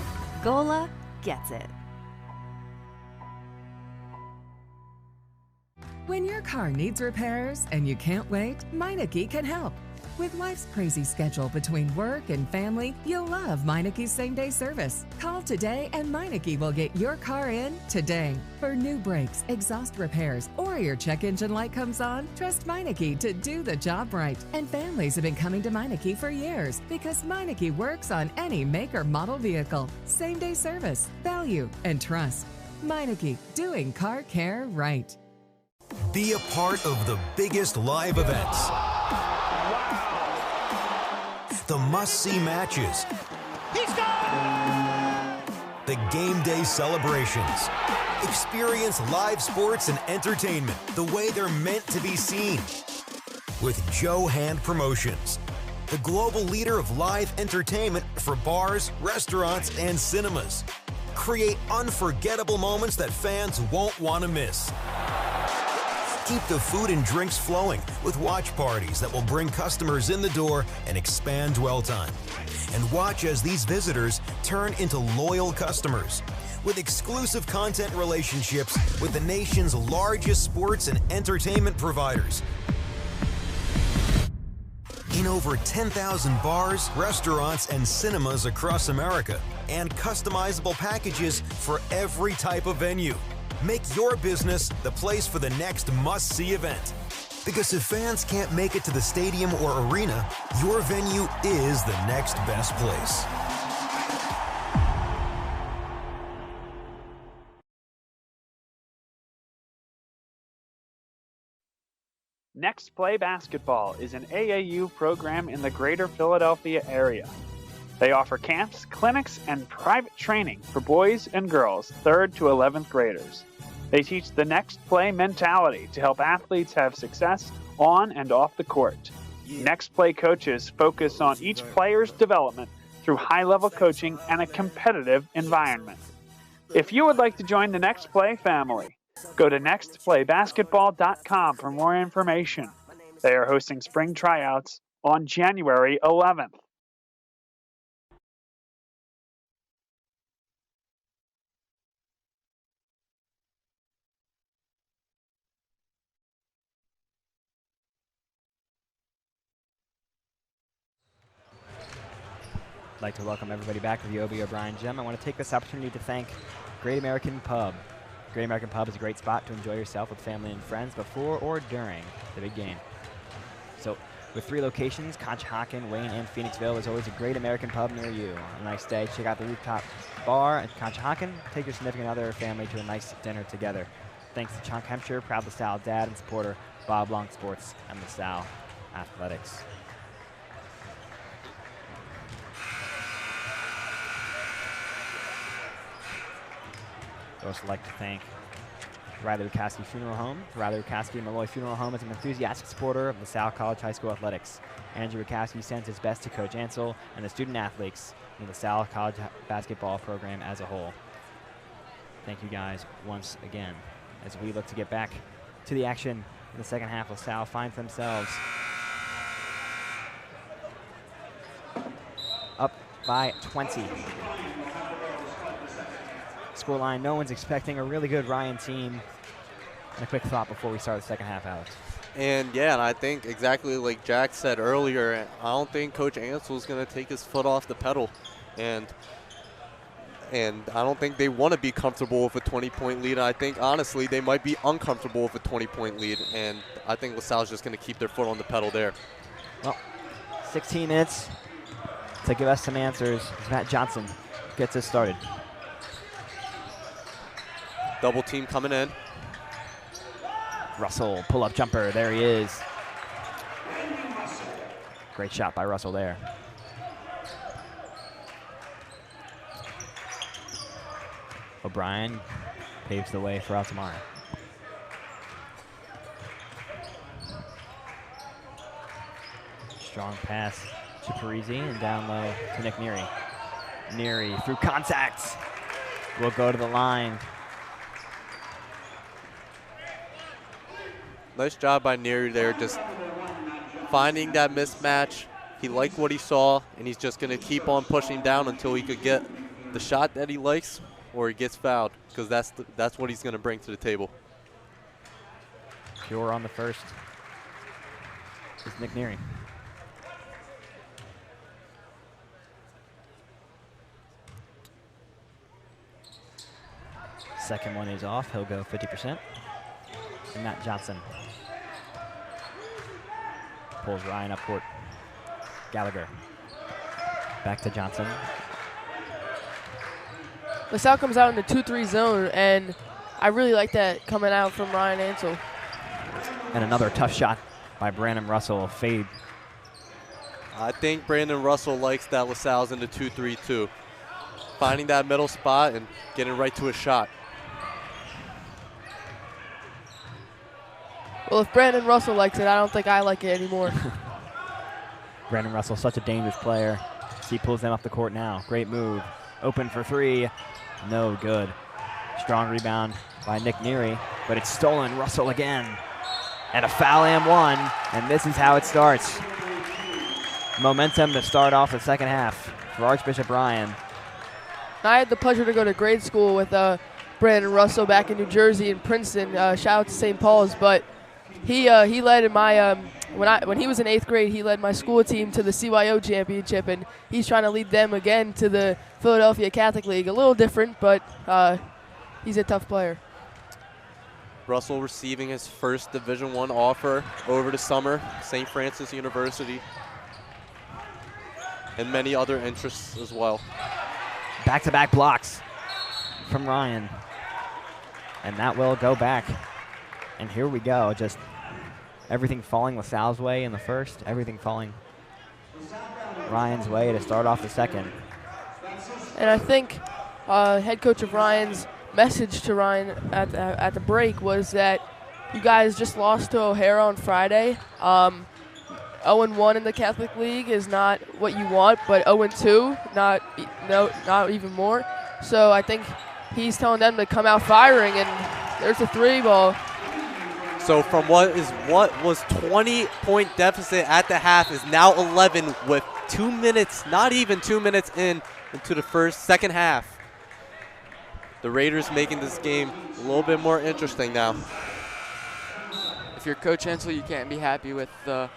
Gola gets it. When your car needs repairs and you can't wait, Meineke can help. With life's crazy schedule between work and family, you'll love Meineke's same-day service. Call today and Meineke will get your car in today. For new brakes, exhaust repairs, or your check engine light comes on, trust Meineke to do the job right. And families have been coming to Meineke for years because Meineke works on any make or model vehicle. Same-day service, value, and trust. Meineke, doing car care right. Be a part of the biggest live events. The must-see matches. He's gone! The game day celebrations. Experience live sports and entertainment the way they're meant to be seen. With Joe Hand Promotions, the global leader of live entertainment for bars, restaurants, and cinemas. Create unforgettable moments that fans won't want to miss. Keep the food and drinks flowing with watch parties that will bring customers in the door and expand dwell time. And watch as these visitors turn into loyal customers with exclusive content relationships with the nation's largest sports and entertainment providers. In over 10,000 bars, restaurants, and cinemas across America, and customizable packages for every type of venue. Make your business the place for the next must-see event. Because if fans can't make it to the stadium or arena, your venue is the next best place. Next Play Basketball is an AAU program in the greater Philadelphia area. They offer camps, clinics, and private training for boys and girls 3rd to 11th graders. They teach the next play mentality to help athletes have success on and off the court. Next Play coaches focus on each player's development through high-level coaching and a competitive environment. If you would like to join the Next Play family, go to nextplaybasketball.com for more information. They are hosting spring tryouts on January 11th. I'd like to welcome everybody back to the O.B. O'Brien Gym. I want to take this opportunity to thank Great American Pub. Great American Pub is a great spot to enjoy yourself with family and friends before or during the big game. So with 3 locations, Conshohocken, Wayne, and Phoenixville, there's always a Great American Pub near you. On a nice day, check out the rooftop bar at Conshohocken. Take your significant other or family to a nice dinner together. Thanks to Chunk Hempshire, proud LaSalle dad and supporter, Bob Long Sports, and LaSalle Athletics. I'd also like to thank Riley Lukaski Funeral Home. Riley Lukaski Malloy Funeral Home is an enthusiastic supporter of LaSalle College High School athletics. Andrew Lukaski sends his best to Coach Ansel and the student athletes in the LaSalle College basketball program as a whole. Thank you guys once again. As we look to get back to the action in the second half, LaSalle finds themselves up by 20. Scoreline, no one's expecting a really good Ryan team. And a quick thought before we start the second half, Alex. And yeah, and I think exactly like Jack said earlier, I don't think Coach Ansel's going to take his foot off the pedal. And And I don't think they want to be comfortable with a 20-point lead. I think, honestly, they might be uncomfortable with a 20-point lead. And I think LaSalle's just going to keep their foot on the pedal there. Well, 16 minutes to give us some answers as Matt Johnson gets us started. Double team coming in. Russell, pull-up jumper. There he is. Great shot by Russell there. O'Brien paves the way for Altamari. Strong pass to Parisi and down low to Nick Neary. Neary through contact will go to the line. Nice job by Neary there, just finding that mismatch. He liked what he saw, and he's just going to keep on pushing down until he could get the shot that he likes or he gets fouled, because that's what he's going to bring to the table. Pure on the first is Nick Neary. Second one is off. He'll go 50%. And Matt Johnson pulls Ryan up court. Gallagher back to Johnson. LaSalle comes out in the 2-3 zone, and I really like that coming out from Ryan Ansel. And another tough shot by Brandon Russell, fade. I think Brandon Russell likes that LaSalle's in the 2-3 too. Finding that middle spot and getting right to a shot. Well, if Brandon Russell likes it, I don't think I like it anymore. Brandon Russell, such a dangerous player. He pulls them up the court now. Great move. Open for three. No good. Strong rebound by Nick Neary, but it's stolen. Russell again. And a foul and one, and this is how it starts. Momentum to start off the second half for Archbishop Ryan. I had the pleasure to go to grade school with Brandon Russell back in New Jersey and Princeton. Shout out to St. Paul's, but he led in my when he was in 8th grade, he led my school team to the CYO championship, and he's trying to lead them again to the Philadelphia Catholic League. A little different, but he's a tough player. Russell receiving his first Division I offer over the summer, St. Francis University, and many other interests as well. Back-to-back blocks from Ryan, and that will go back. And here we go, just everything falling LaSalle's way in the first, everything falling Ryan's way to start off the second. And I think head coach of Ryan's message to Ryan at the break was that you guys just lost to O'Hara on Friday. 0-1 in the Catholic League is not what you want, but 0-2, not even more. So I think he's telling them to come out firing, and there's a 3-ball. So from what was 20-point deficit at the half is now 11 with 2 minutes, not even 2 minutes into the second half. The Raiders making this game a little bit more interesting now. If you're Coach Hensel, you can't be happy with the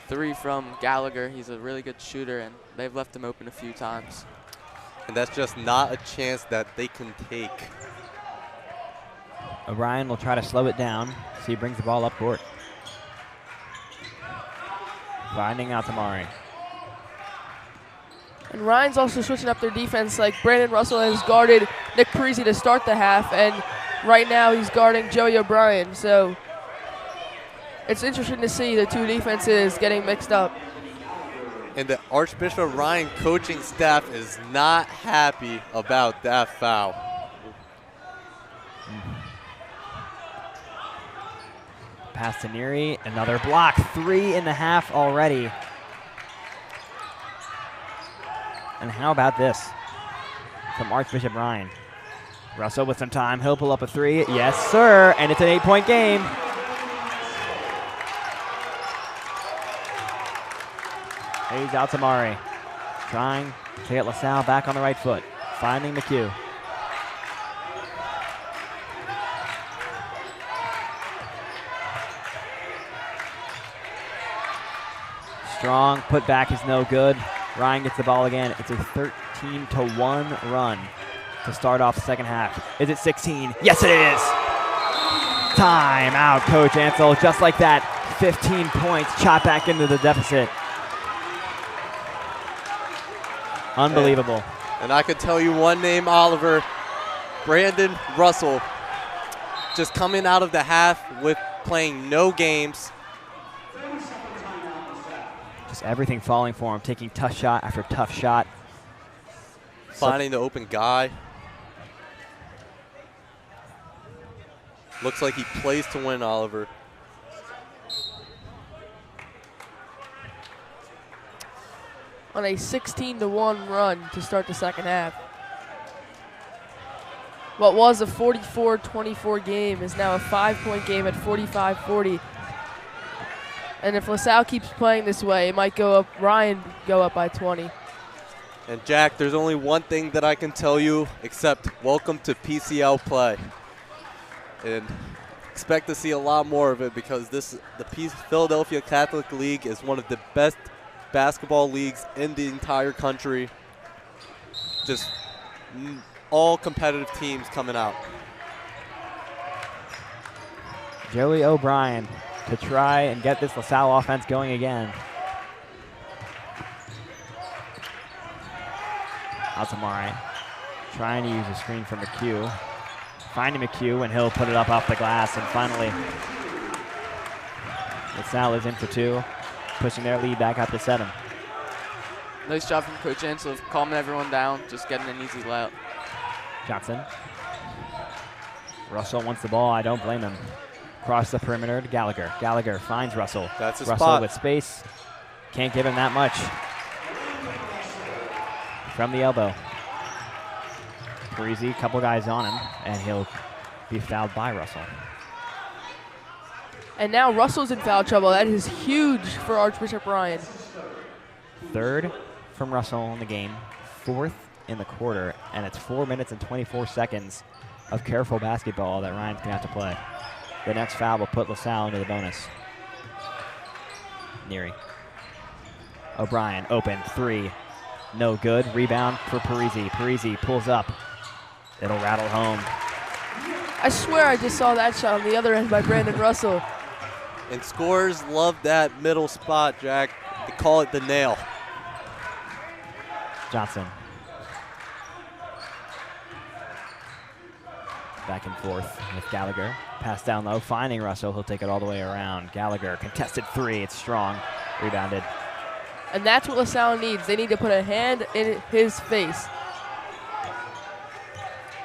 3 from Gallagher. He's a really good shooter, and they've left him open a few times. And that's just not a chance that they can take. O'Brien will try to slow it down, so he brings the ball up court. Finding Altamari. And Ryan's also switching up their defense. Like Brandon Russell has guarded Nick Parisi to start the half, and right now he's guarding Joey O'Brien. So it's interesting to see the two defenses getting mixed up. And the Archbishop Ryan coaching staff is not happy about that foul. Pass to Neary, another block, 3.5 already. And how about this from Archbishop Ryan? Russell with some time, he'll pull up a 3. Yes, sir, and it's an 8-point game. Here's Altamari trying to get LaSalle back on the right foot, finding McHugh. Strong putback is no good. Ryan gets the ball again. It's a 13-1 run to start off the second half. Is it 16? Yes, it is. Time out, Coach Ansel. Just like that, 15 points, chop back into the deficit. Unbelievable. And I could tell you one name, Oliver. Brandon Russell, just coming out of the half with playing no games. Just everything falling for him, taking tough shot after tough shot. Finding the open guy. Looks like he plays to win, Oliver. On a 16-1 run to start the second half. What was a 44-24 game is now a 5-point game at 45-40. And if LaSalle keeps playing this way, it might go up. Ryan go up by 20. And Jack, there's only one thing that I can tell you except welcome to PCL play. And expect to see a lot more of it because the Philadelphia Catholic League is one of the best basketball leagues in the entire country. Just all competitive teams coming out. Joey O'Brien to try and get this LaSalle offense going again. Altamari trying to use a screen from McHugh. Finding McHugh, and he'll put it up off the glass. And finally, LaSalle is in for two, pushing their lead back up to 7. Nice job from Coach Ansel of calming everyone down, just getting an easy layup. Johnson. Russell wants the ball. I don't blame him. Across the perimeter to Gallagher. Gallagher finds Russell. That's his Russell spot. with space. Can't give him that much. From the elbow. Parisi, couple guys on him, and he'll be fouled by Russell. And now Russell's in foul trouble. That is huge for Archbishop Ryan. 3rd from Russell in the game, 4th in the quarter, and it's 4 minutes and 24 seconds of careful basketball that Ryan's gonna have to play. The next foul will put LaSalle into the bonus. Neary. O'Brien, open, 3. No good. Rebound for Parisi. Parisi pulls up. It'll rattle home. I swear I just saw that shot on the other end by Brandon Russell. And scorers love that middle spot, Jack. They call it the nail. Johnson. Back and forth with Gallagher. Pass down low, finding Russell. He'll take it all the way around. Gallagher, contested 3. It's strong. Rebounded. And that's what LaSalle needs. They need to put a hand in his face.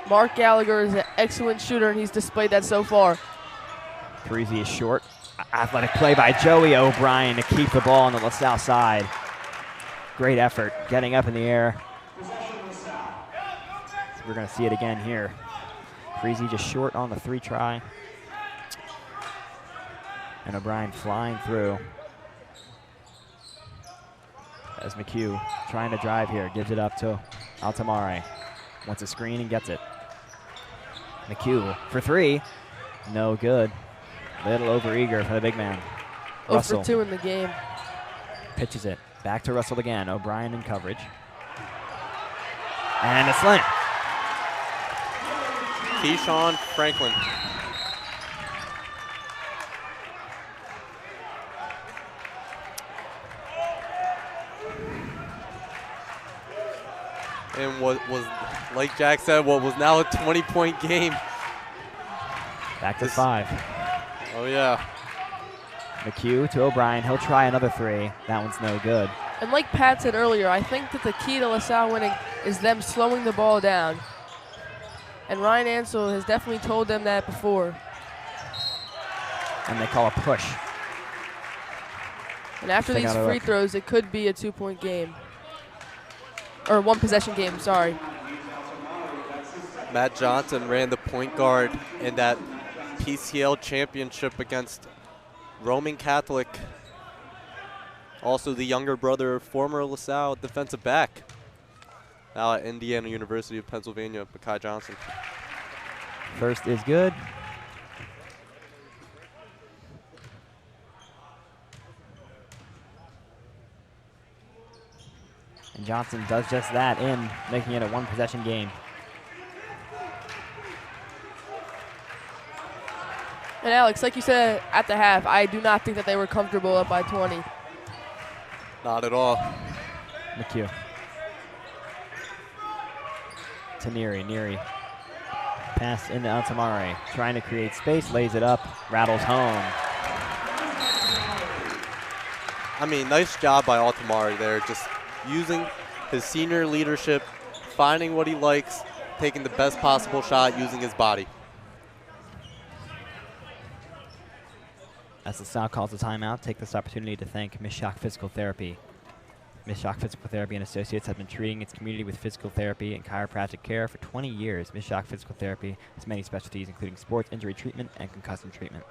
Mark Gallagher is an excellent shooter, and he's displayed that so far. Parisi is short. Athletic play by Joey O'Brien to keep the ball on the LaSalle side. Great effort, getting up in the air. So we're going to see it again here. Parisi just short on the 3 try. And O'Brien flying through. As McHugh trying to drive here, gives it up to Altamari. Wants a screen and gets it. McHugh for 3. No good. Little overeager for the big man. 0 Russell for 2 in the game. pitches it. Back to Russell again. O'Brien in coverage. And a slam. Keyshawn Franklin. And what was, like Jack said, what was now a 20-point game. Back to 5. Oh, yeah. McHugh to O'Brien. He'll try another 3. That one's no good. And like Pat said earlier, I think that the key to LaSalle winning is them slowing the ball down. And Ryan Ansel has definitely told them that before. And they call a push. And after these free throws, it could be a 2-point game. Or 1-possession game, sorry. Matt Johnson ran the point guard in that PCL championship against Roman Catholic. Also the younger brother of former LaSalle defensive back. Now at Indiana University of Pennsylvania, Mekhi Johnson. First is good. And Johnson does just that in making it a 1-possession game. And Alex, like you said at the half, I do not think that they were comfortable up by 20. Not at all. McHugh. To Neary. Neary. Pass into Altamare. Trying to create space, lays it up, rattles home. I mean, nice job by Altamare there, just using his senior leadership, finding what he likes, taking the best possible shot, using his body. As the Salle calls a timeout, take this opportunity to thank Miss Shock Physical Therapy. Miss Shock Physical Therapy and Associates have been treating its community with physical therapy and chiropractic care for 20 years. Miss Shock Physical Therapy has many specialties, including sports injury treatment and concussion treatment.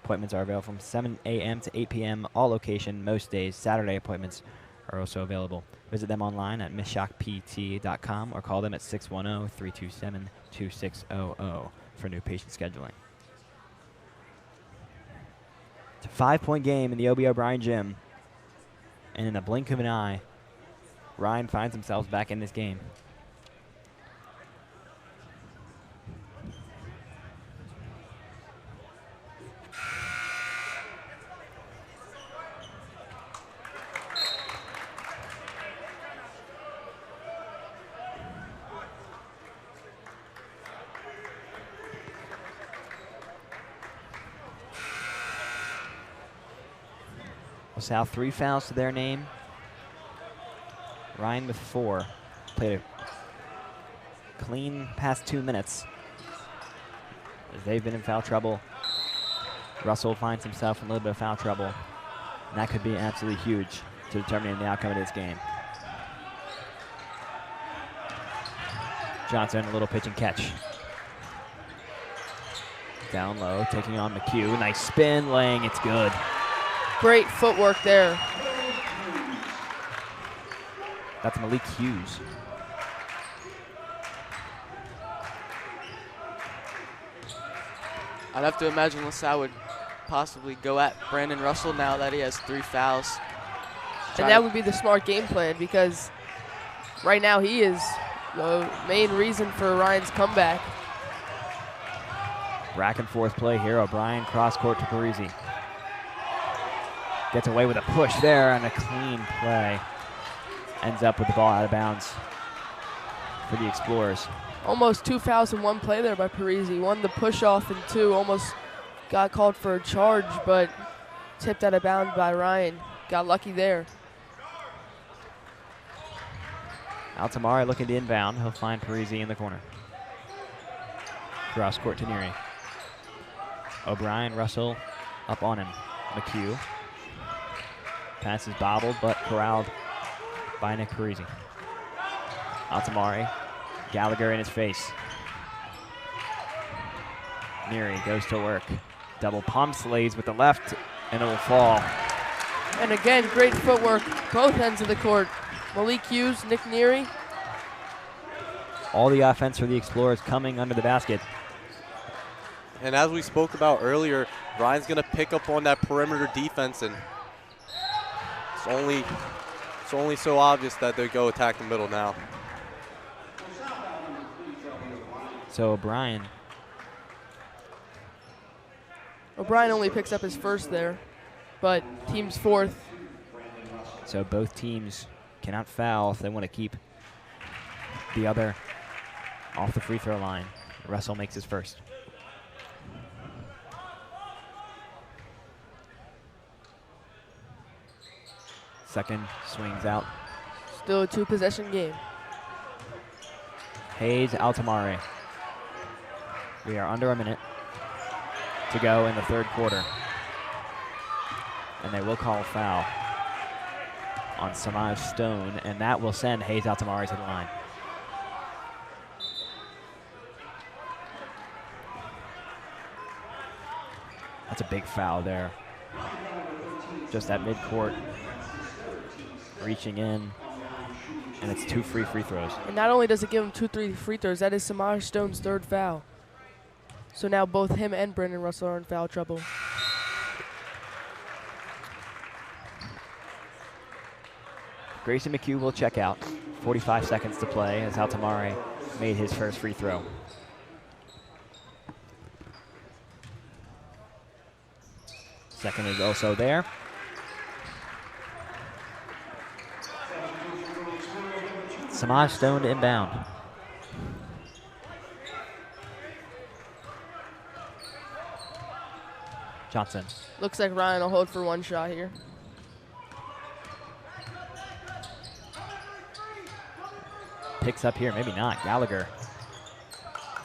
Appointments are available from 7 a.m. to 8 p.m. all location, most days. Saturday appointments are also available. Visit them online at missshockpt.com or call them at 610-327-2600 for new patient scheduling. It's a 5-point game in the O.B. O'Brien gym. And in a blink of an eye, Ryan finds himself back in this game. LaSalle 3 fouls to their name. Ryan with 4. Played a clean past 2 minutes as they've been in foul trouble. Russell finds himself in a little bit of foul trouble, and that could be absolutely huge to determining the outcome of this game. Johnson, a little pitch and catch. Down low, taking on McHugh. Nice spin, laying, it's good. Great footwork there. That's Malik Hughes. I'd have to imagine LaSalle would possibly go at Brandon Russell now that he has 3 fouls. And that would be the smart game plan, because right now he is the main reason for Ryan's comeback. Back and forth play here. O'Brien cross court to Parisi. Gets away with a push there and a clean play. Ends up with the ball out of bounds for the Explorers. Almost 2 fouls in one play there by Parisi. 1 the push off, and 2 almost got called for a charge, but tipped out of bounds by Ryan. Got lucky there. Altamare looking to inbound. He'll find Parisi in the corner. Cross court to Neary. O'Brien, Russell up on him. McHugh. Pass is bobbled, but corralled by Nick Parisi. Altamare. Gallagher in his face. Neary goes to work. Double pump slays with the left, and it will fall. And again, great footwork, both ends of the court. Malik Hughes, Nick Neary. All the offense for the Explorers coming under the basket. And as we spoke about earlier, Ryan's going to pick up on that perimeter defense, and it's only so obvious that they go attack the middle now. So O'Brien only picks up his first there, but team's 4th. So both teams cannot foul if they want to keep the other off the free throw line. Russell makes his first. Second swings out. Still a 2-possession game. Hayes, Altamare. We are under a minute to go in the 3rd quarter. And they will call a foul on Samaj Stone, and that will send Hayes Altamare to the line. That's a big foul there. Just at midcourt, reaching in, and it's 2 free throws. And not only does it give him 2 free throws, that is Samaj Stone's 3rd foul. So now both him and Brandon Russell are in foul trouble. Grayson McHugh will check out. 45 seconds to play as Altamare made his first free throw. Second is also there. Samaj Stone to inbound. Johnson. Looks like Ryan will hold for one shot here. Picks up here, maybe not. Gallagher.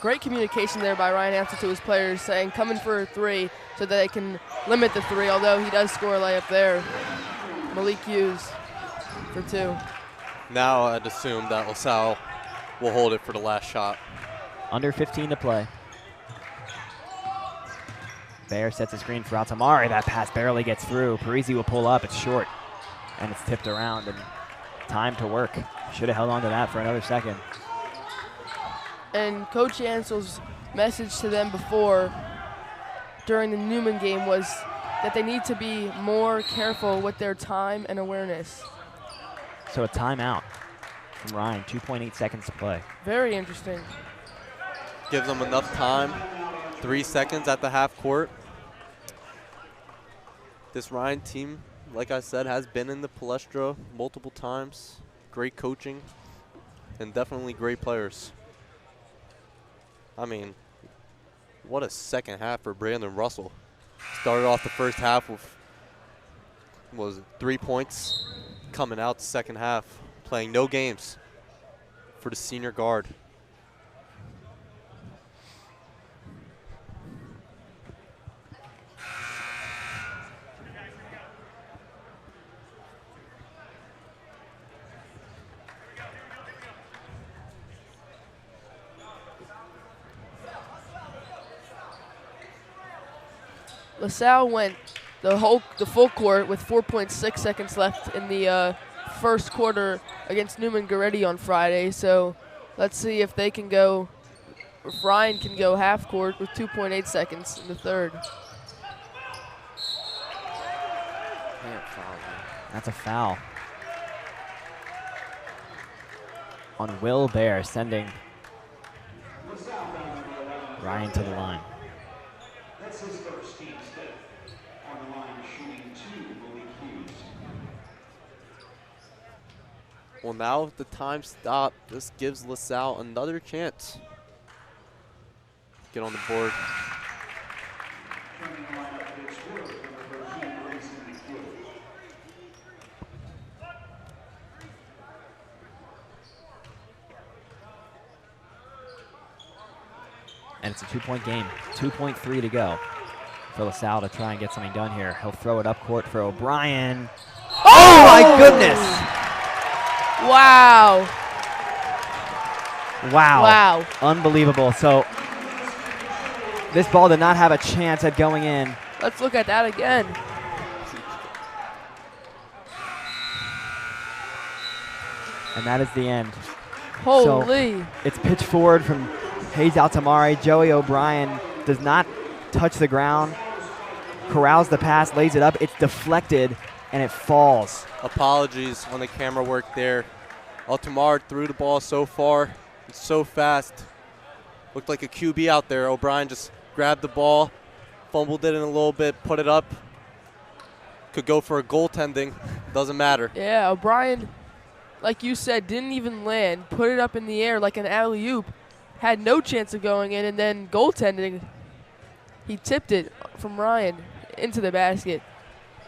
Great communication there by Ryan Hansel to his players, saying come in for a three so that they can limit the three, although he does score a layup there. Malik Hughes for two. Now I'd assume that LaSalle will hold it for the last shot. Under 15 to play. Bear sets a screen for Altamari. That pass barely gets through. Parisi will pull up. It's short. And it's tipped around. And time to work. Should have held on to that for another second. And Coach Hansel's message to them before, during the Newman game, was that they need to be more careful with their time and awareness. So a timeout from Ryan. 2.8 seconds to play. Very interesting. Gives them enough time. 3 seconds at the half court. This Ryan team, like I said, has been in the Palestra multiple times. Great coaching and definitely great players. I mean, what a second half for Brandon Russell. Started off the first half with 3 points. Coming out the second half, playing no games for the senior guard. LaSalle went the full court with 4.6 seconds left in the first quarter against Newman Goretti on Friday. So let's see if they can go, if Ryan can go half court with 2.8 seconds in the third. That's a foul on Will Bear, sending Ryan to the line. That's his first, team's fifth. On the line, shooting 2, Malik Hughes. Well, now the time stopped. This gives LaSalle another chance. Get on the board. And it's a 2-point game. 2.3 to go for LaSalle to try and get something done here. He'll throw it up court for O'Brien. Oh my goodness! Wow. Wow. Wow. Unbelievable. So this ball did not have a chance at going in. Let's look at that again. And that is the end. Holy. So it's pitch forward from Hayes Altamari. Joey O'Brien does not touch the ground. Corrals the pass, lays it up. It's deflected, and it falls. Apologies on the camera work there. Altamari threw the ball so far. It's so fast. Looked like a QB out there. O'Brien just grabbed the ball, fumbled it in a little bit, put it up. Could go for a goaltending. Doesn't matter. Yeah, O'Brien, like you said, didn't even land. Put it up in the air like an alley-oop. Had no chance of going in, and then goaltending, he tipped it from Ryan into the basket.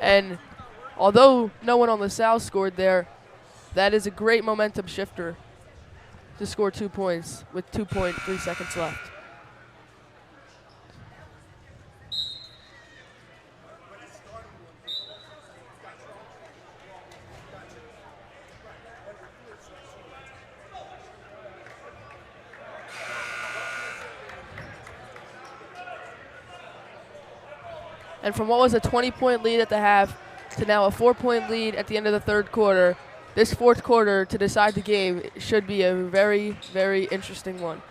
And although no one on LaSalle scored there, that is a great momentum shifter to score 2 points with 2.3 seconds left. And from what was a 20-point lead at the half to now a 4-point lead at the end of the third quarter, this fourth quarter to decide the game should be a very, very interesting one.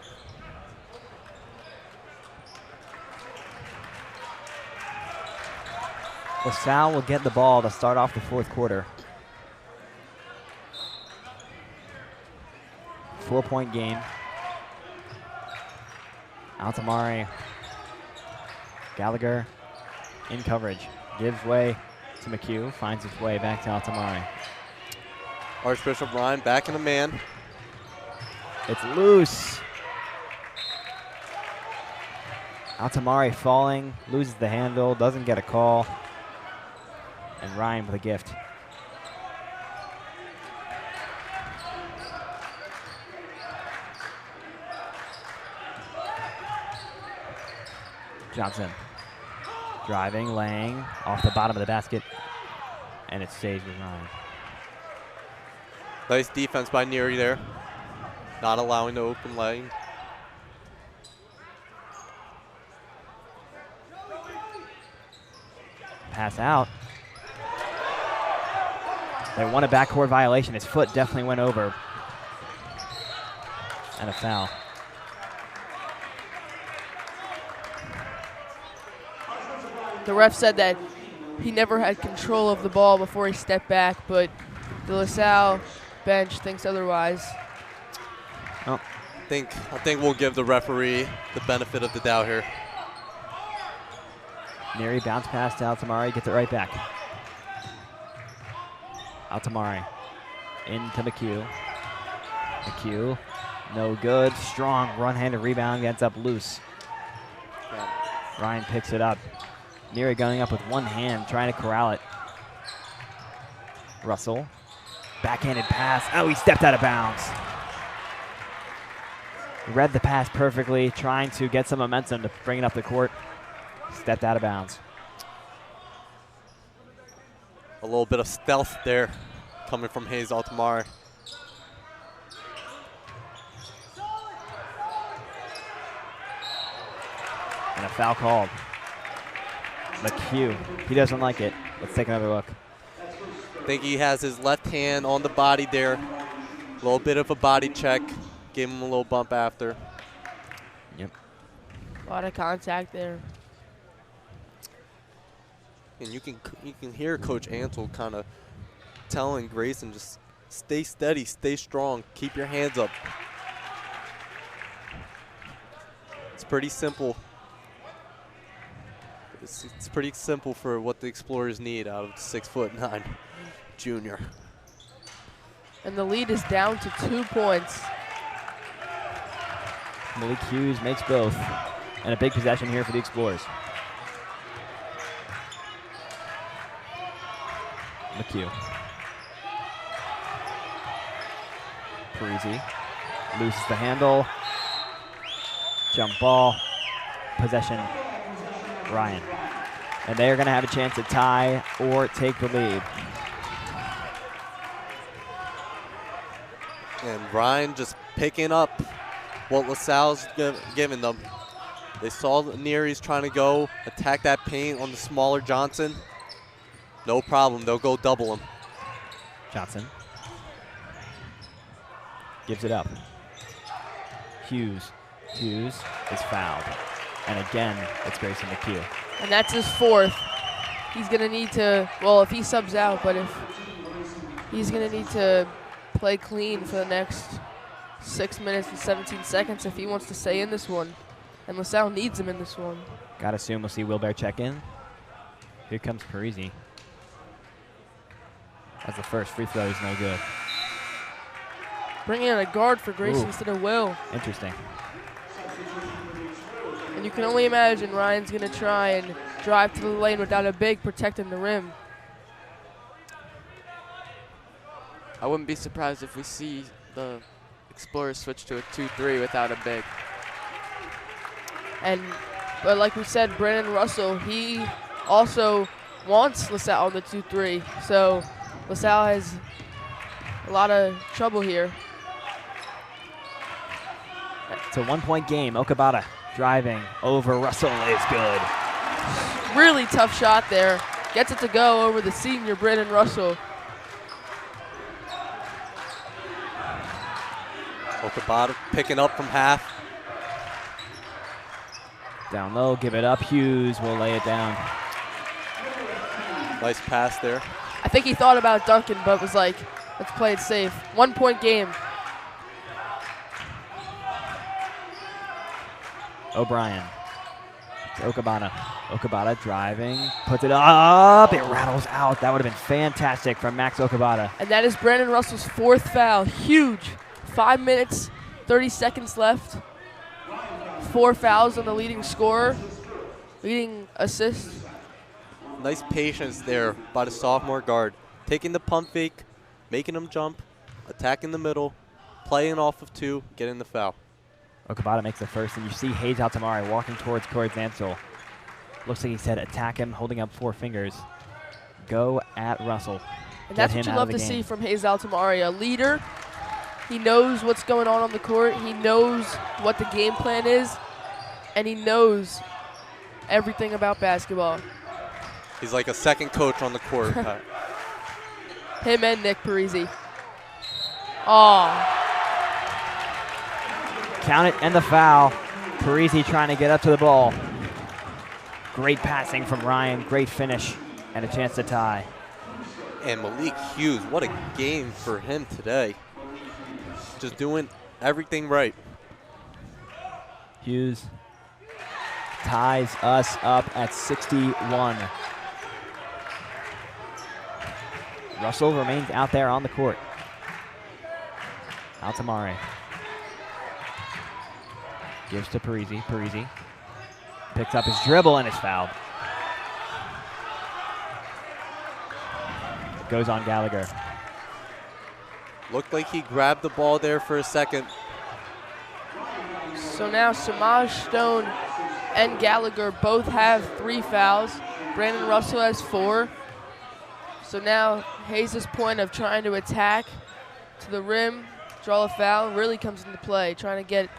LaSalle will get the ball to start off the fourth quarter. 4-point game. Altamari, Gallagher in coverage. Gives way to McHugh, finds his way back to Altamari. Archbishop Ryan back in the man. It's loose. Altamari falling, loses the handle, doesn't get a call. And Ryan with a gift. Johnson driving, laying off the bottom of the basket, and it stays with Ryan. Nice defense by Neary there, not allowing the open lane. Pass out. They want a backcourt violation. His foot definitely went over. And a foul. The ref said that he never had control of the ball before he stepped back, but the LaSalle bench thinks otherwise. I think we'll give the referee the benefit of the doubt here. Neary bounce pass to Altamari, gets it right back. Altamari into McHugh. McHugh, no good. Strong run-handed rebound, ends up loose. Ryan picks it up. Neary gunning up with one hand, trying to corral it. Russell, backhanded pass. Oh, he stepped out of bounds. Read the pass perfectly, trying to get some momentum to bring it up the court. Stepped out of bounds. A little bit of stealth there coming from Hayes Altamari. And a foul called. McHugh, he doesn't like it. Let's take another look. I think he has his left hand on the body there. A little bit of a body check. Gave him a little bump after. Yep. A lot of contact there. And you can hear Coach Ansel kind of telling Grayson, just stay steady, stay strong, keep your hands up. It's pretty simple. It's pretty simple for what the Explorers need out of the 6'9" junior. And the lead is down to 2 points. Malik Hughes makes both. And a big possession here for the Explorers. McHugh. Parisi loses the handle. Jump ball. Possession. Ryan. And they are going to have a chance to tie or take the lead. And Ryan just picking up what LaSalle's giving them. They saw Neary's trying to go attack that paint on the smaller Johnson. No problem, they'll go double him. Johnson gives it up. Hughes is fouled. And again, it's Grayson McHugh. And that's his fourth. He's going to need to, well, if he subs out, but if he's going to need to play clean for the next 6 minutes and 17 seconds if he wants to stay in this one. And LaSalle needs him in this one. Gotta assume we'll see Wilbert check in. Here comes Parisi. As the first free throw is no good. Bringing in a guard for Grayson Ooh. instead of Will. Interesting. And you can only imagine Ryan's going to try and drive to the lane without a big protecting the rim. I wouldn't be surprised if we see the Explorers switch to a 2-3 without a big. But like we said, Brandon Russell, he also wants LaSalle on the 2-3. So LaSalle has a lot of trouble here. It's a 1 point game. Okabata driving over Russell is good. Really tough shot there. Gets it to go over the senior Brandon Russell. Okabata picking up from half. Down low, give it up. Hughes will lay it down. Nice pass there. I think he thought about Duncan, but was like, let's play it safe. 1 point game. O'Brien to Okabana. Okabana driving, puts it up, it rattles out. That would have been fantastic from Max Okabana. And that is Brandon Russell's 4th foul. Huge. 5 minutes, 30 seconds left. 4 fouls on the leading scorer, leading assist. Nice patience there by the sophomore guard. Taking the pump fake, making him jump, attacking the middle, playing off of 2, getting the foul. Okabata makes the first, and you see Hayes Altamari walking towards Corey Zansel. Looks like he said attack him, holding up 4 fingers. Go at Russell. And that's what you love to see from Hayes Altamari, a leader. He knows what's going on the court. He knows what the game plan is, and he knows everything about basketball. He's like a second coach on the court. Him and Nick Parisi. Oh. Count it and the foul. Parisi trying to get up to the ball. Great passing from Ryan. Great finish and a chance to tie. And Malik Hughes, what a game for him today. Just doing everything right. Hughes ties us up at 61. Russell remains out there on the court. Altamari gives to Parisi. Parisi picks up his dribble and is fouled. It goes on Gallagher. Looked like he grabbed the ball there for a second. So now Samaj Stone and Gallagher both have 3 fouls. Brandon Russell has 4. So now Hayes' point of trying to attack to the rim, draw a foul, really comes into play. Trying to get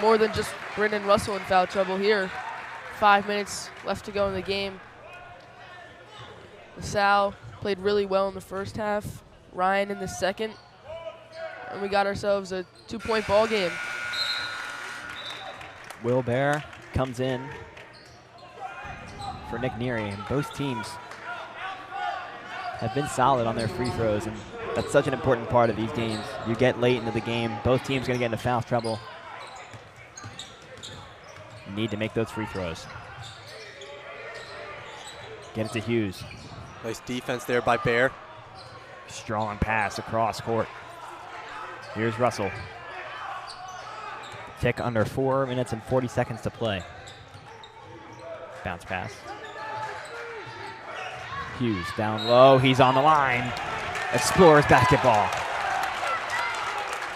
more than just Brandon Russell in foul trouble here. 5 minutes left to go in the game. Salle played really well in the first half. Ryan in the second. And we got ourselves a 2-point ball game. Will Bear comes in for Nick Neary, and both teams have been solid on their free throws, and that's such an important part of these games. You get late into the game, both teams going to get into foul trouble. You need to make those free throws. Get it to Hughes. Nice defense there by Bear. Strong pass across court. Here's Russell. Tick under 4 minutes and 40 seconds to play. Bounce pass. Hughes down low. He's on the line. Explorers basketball.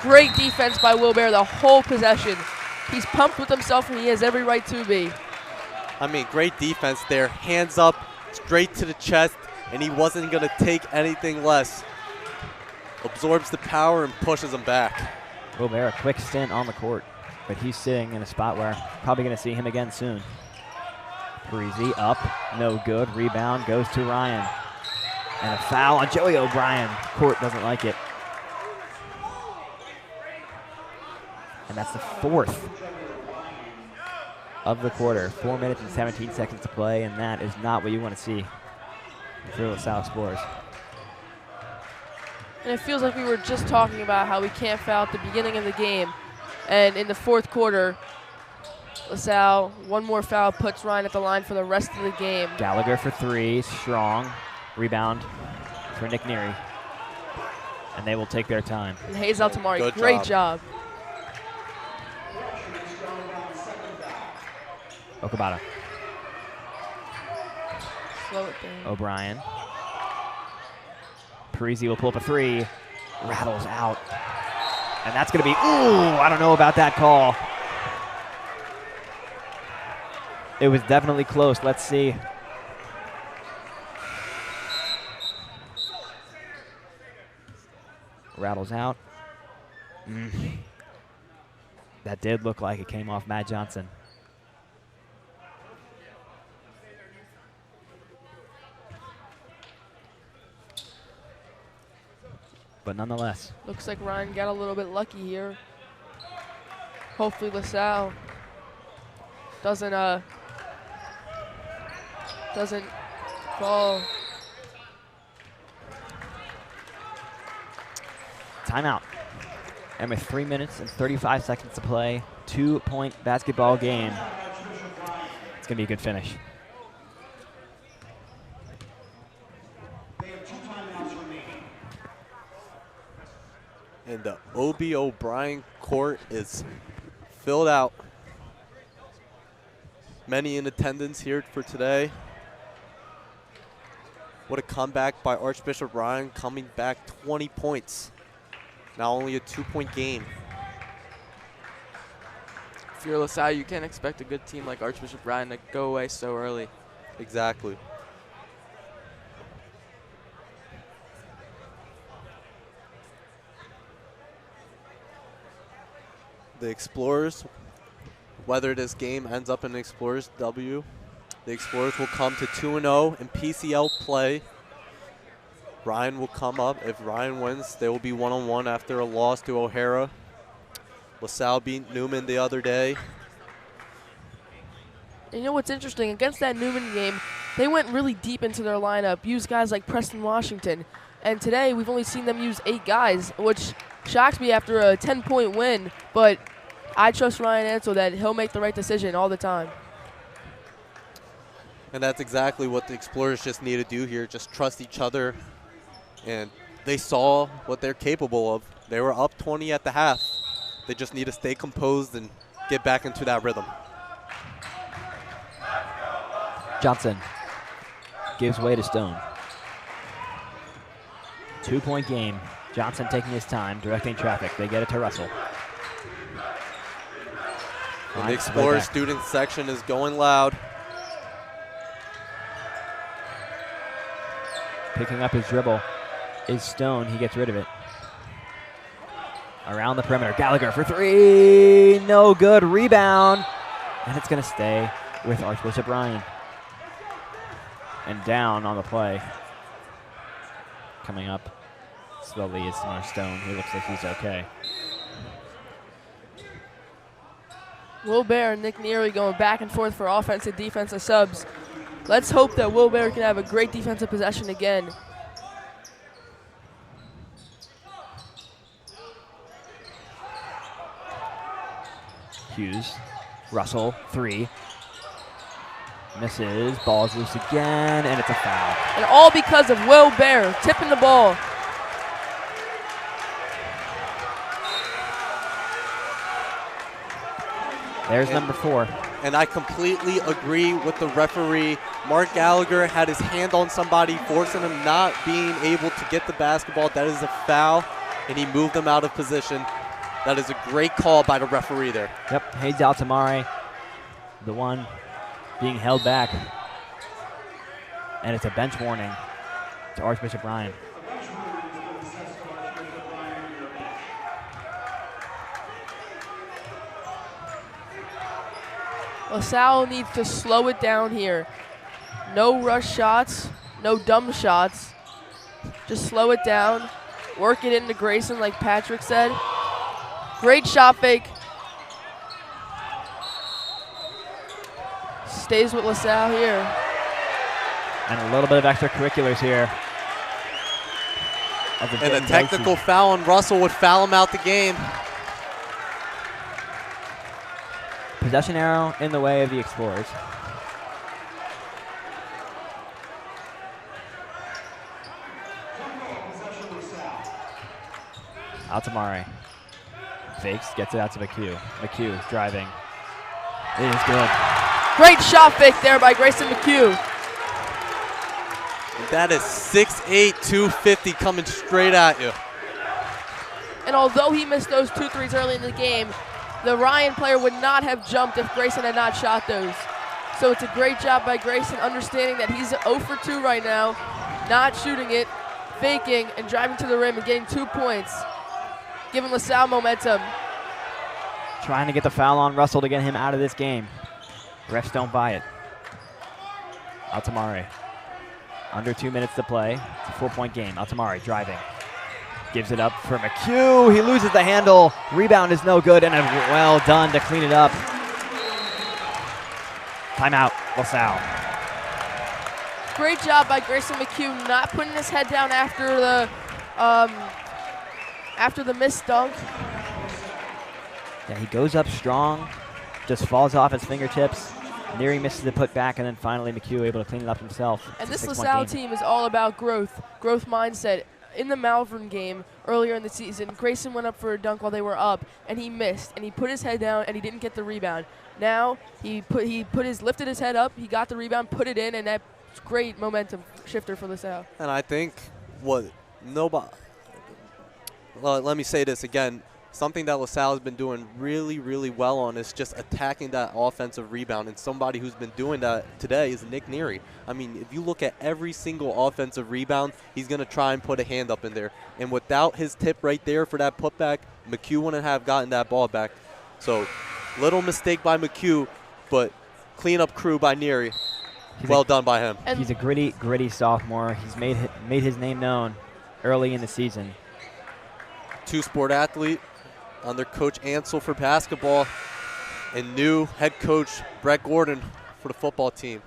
Great defense by Will Bear the whole possession. He's pumped with himself, and he has every right to be. I mean, great defense there. Hands up, straight to the chest, and he wasn't going to take anything less. Absorbs the power and pushes him back. Will Bear, a quick stint on the court, but he's sitting in a spot where probably going to see him again soon. Parisi up, no good. Rebound goes to Ryan. And a foul on Joey O'Brien. Court doesn't like it. And that's the 4th of the quarter. 4 minutes and 17 seconds to play, and that is not what you want to see for the South Explorers. And it feels like we were just talking about how we can't foul at the beginning of the game. And in the 4th quarter, LaSalle, one more foul puts Ryan at the line for the rest of the game. Gallagher for 3, strong. Rebound for Nick Neary. And they will take their time. And Hayes Altamari, great job. Okabata. Slow it down. O'Brien. Parisi will pull up a 3. Rattles out. And that's going to be, ooh, I don't know about that call. It was definitely close. Let's see. Rattles out. That did look like it came off Matt Johnson. But nonetheless. Looks like Ryan got a little bit lucky here. Hopefully LaSalle doesn't fall. Timeout. And with 3 minutes and 35 seconds to play, 2-point basketball game. going to be a good finish. And the O.B. O'Brien court is filled out. Many in attendance here for today. What a comeback by Archbishop Ryan, coming back 20 points. Now only a 2-point game. If you're LaSalle, you can't expect a good team like Archbishop Ryan to go away so early. Exactly. The Explorers, whether this game ends up in an Explorers W, the Explorers will come to 2-0 in PCL play. Ryan will come up. If Ryan wins, they will be 1-on-1 after a loss to O'Hara. LaSalle beat Newman the other day. And you know what's interesting? Against that Newman game, they went really deep into their lineup, used guys like Preston Washington. And today, we've only seen them use 8 guys, which shocks me after a 10-point win. But I trust Ryan Ansel that he'll make the right decision all the time. And that's exactly what the Explorers just need to do here, just trust each other. And they saw what they're capable of. They were up 20 at the half. They just need to stay composed and get back into that rhythm. Johnson gives way to Stone. 2-point game. Johnson taking his time, directing traffic. They get it to Russell. And the Explorer student section is going loud. Picking up his dribble is Stone. He gets rid of it. Around the perimeter. Gallagher for 3. No good. Rebound. And it's going to stay with Archbishop Ryan. And down on the play. Coming up slowly is Smart Stone. He looks like he's okay. Will Bear and Nick Neary going back and forth for offensive defensive subs. Let's hope that Will Bear can have a great defensive possession again. Hughes. Russell, 3. Misses. Ball is loose again, and it's a foul. And all because of Will Bear tipping the ball. There's number 4. And I completely agree with the referee. Mark Gallagher had his hand on somebody, forcing him not being able to get the basketball. That is a foul, and he moved him out of position. That is a great call by the referee there. Yep, Hayes Altamare, the one being held back. And it's a bench warning to Archbishop Ryan. LaSalle needs to slow it down here. No rush shots, no dumb shots. Just slow it down. Work it into Grayson like Patrick said. Great shot fake. Stays with LaSalle here. And a little bit of extracurriculars here. And a technical foul on Russell would foul him out the game. Possession arrow in the way of the Explorers. Altamare fakes, gets it out to McHugh. McHugh driving. It is good. Great shot fake there by Grayson McHugh. And that is 6'8", 250 coming straight at you. And although he missed those 2 threes early in the game, the Ryan player would not have jumped if Grayson had not shot those. So it's a great job by Grayson, understanding that he's 0 for 2 right now, not shooting it, faking, and driving to the rim and getting 2 points, giving LaSalle momentum. Trying to get the foul on Russell to get him out of this game. Refs don't buy it. Altamare. Under 2 minutes to play. It's a 4-point game. Altamare driving. Gives it up for McHugh. He loses the handle. Rebound is no good, and well done to clean it up. Timeout, LaSalle. Great job by Grayson McHugh, not putting his head down after the missed dunk. Yeah, he goes up strong, just falls off his fingertips. Neary misses the putback, and then finally McHugh able to clean it up himself. And It's this a 6-point LaSalle game. team is all about growth mindset. In the Malvern game earlier in the season, Grayson went up for a dunk while they were up, and he missed, and he put his head down, and he didn't get the rebound. Now he lifted his head up, he got the rebound, put it in, and that's great momentum shifter for LaSalle. And I think let me say this again. Something that LaSalle has been doing really, really well on is just attacking that offensive rebound. And somebody who's been doing that today is Nick Neary. I mean, if you look at every single offensive rebound, he's going to try and put a hand up in there. And without his tip right there for that putback, McHugh wouldn't have gotten that ball back. So, little mistake by McHugh, but cleanup crew by Neary. Well done by him. And he's a gritty sophomore. He's made his name known early in the season. Two-sport athlete under Coach Ansel for basketball and new head coach Brett Gordon for the football team.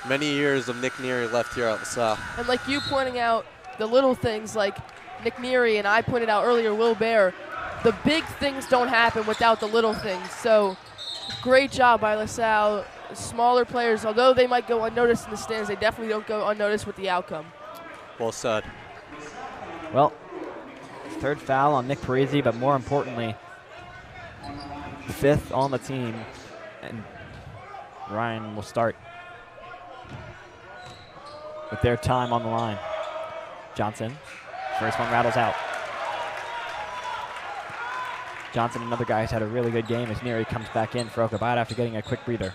Many years of Nick Neary left here at LaSalle. And like you pointing out the little things like Nick Neary and I pointed out earlier, Will Bear, the big things don't happen without the little things. So great job by LaSalle. Smaller players, although they might go unnoticed in the stands, they definitely don't go unnoticed with the outcome. Well said. Well, third foul on Nick Parisi, but more importantly, 5th on the team, and Ryan will start with their time on the line. Johnson, first one rattles out. Johnson, another guy who's had a really good game as Neary comes back in for Okabata after getting a quick breather.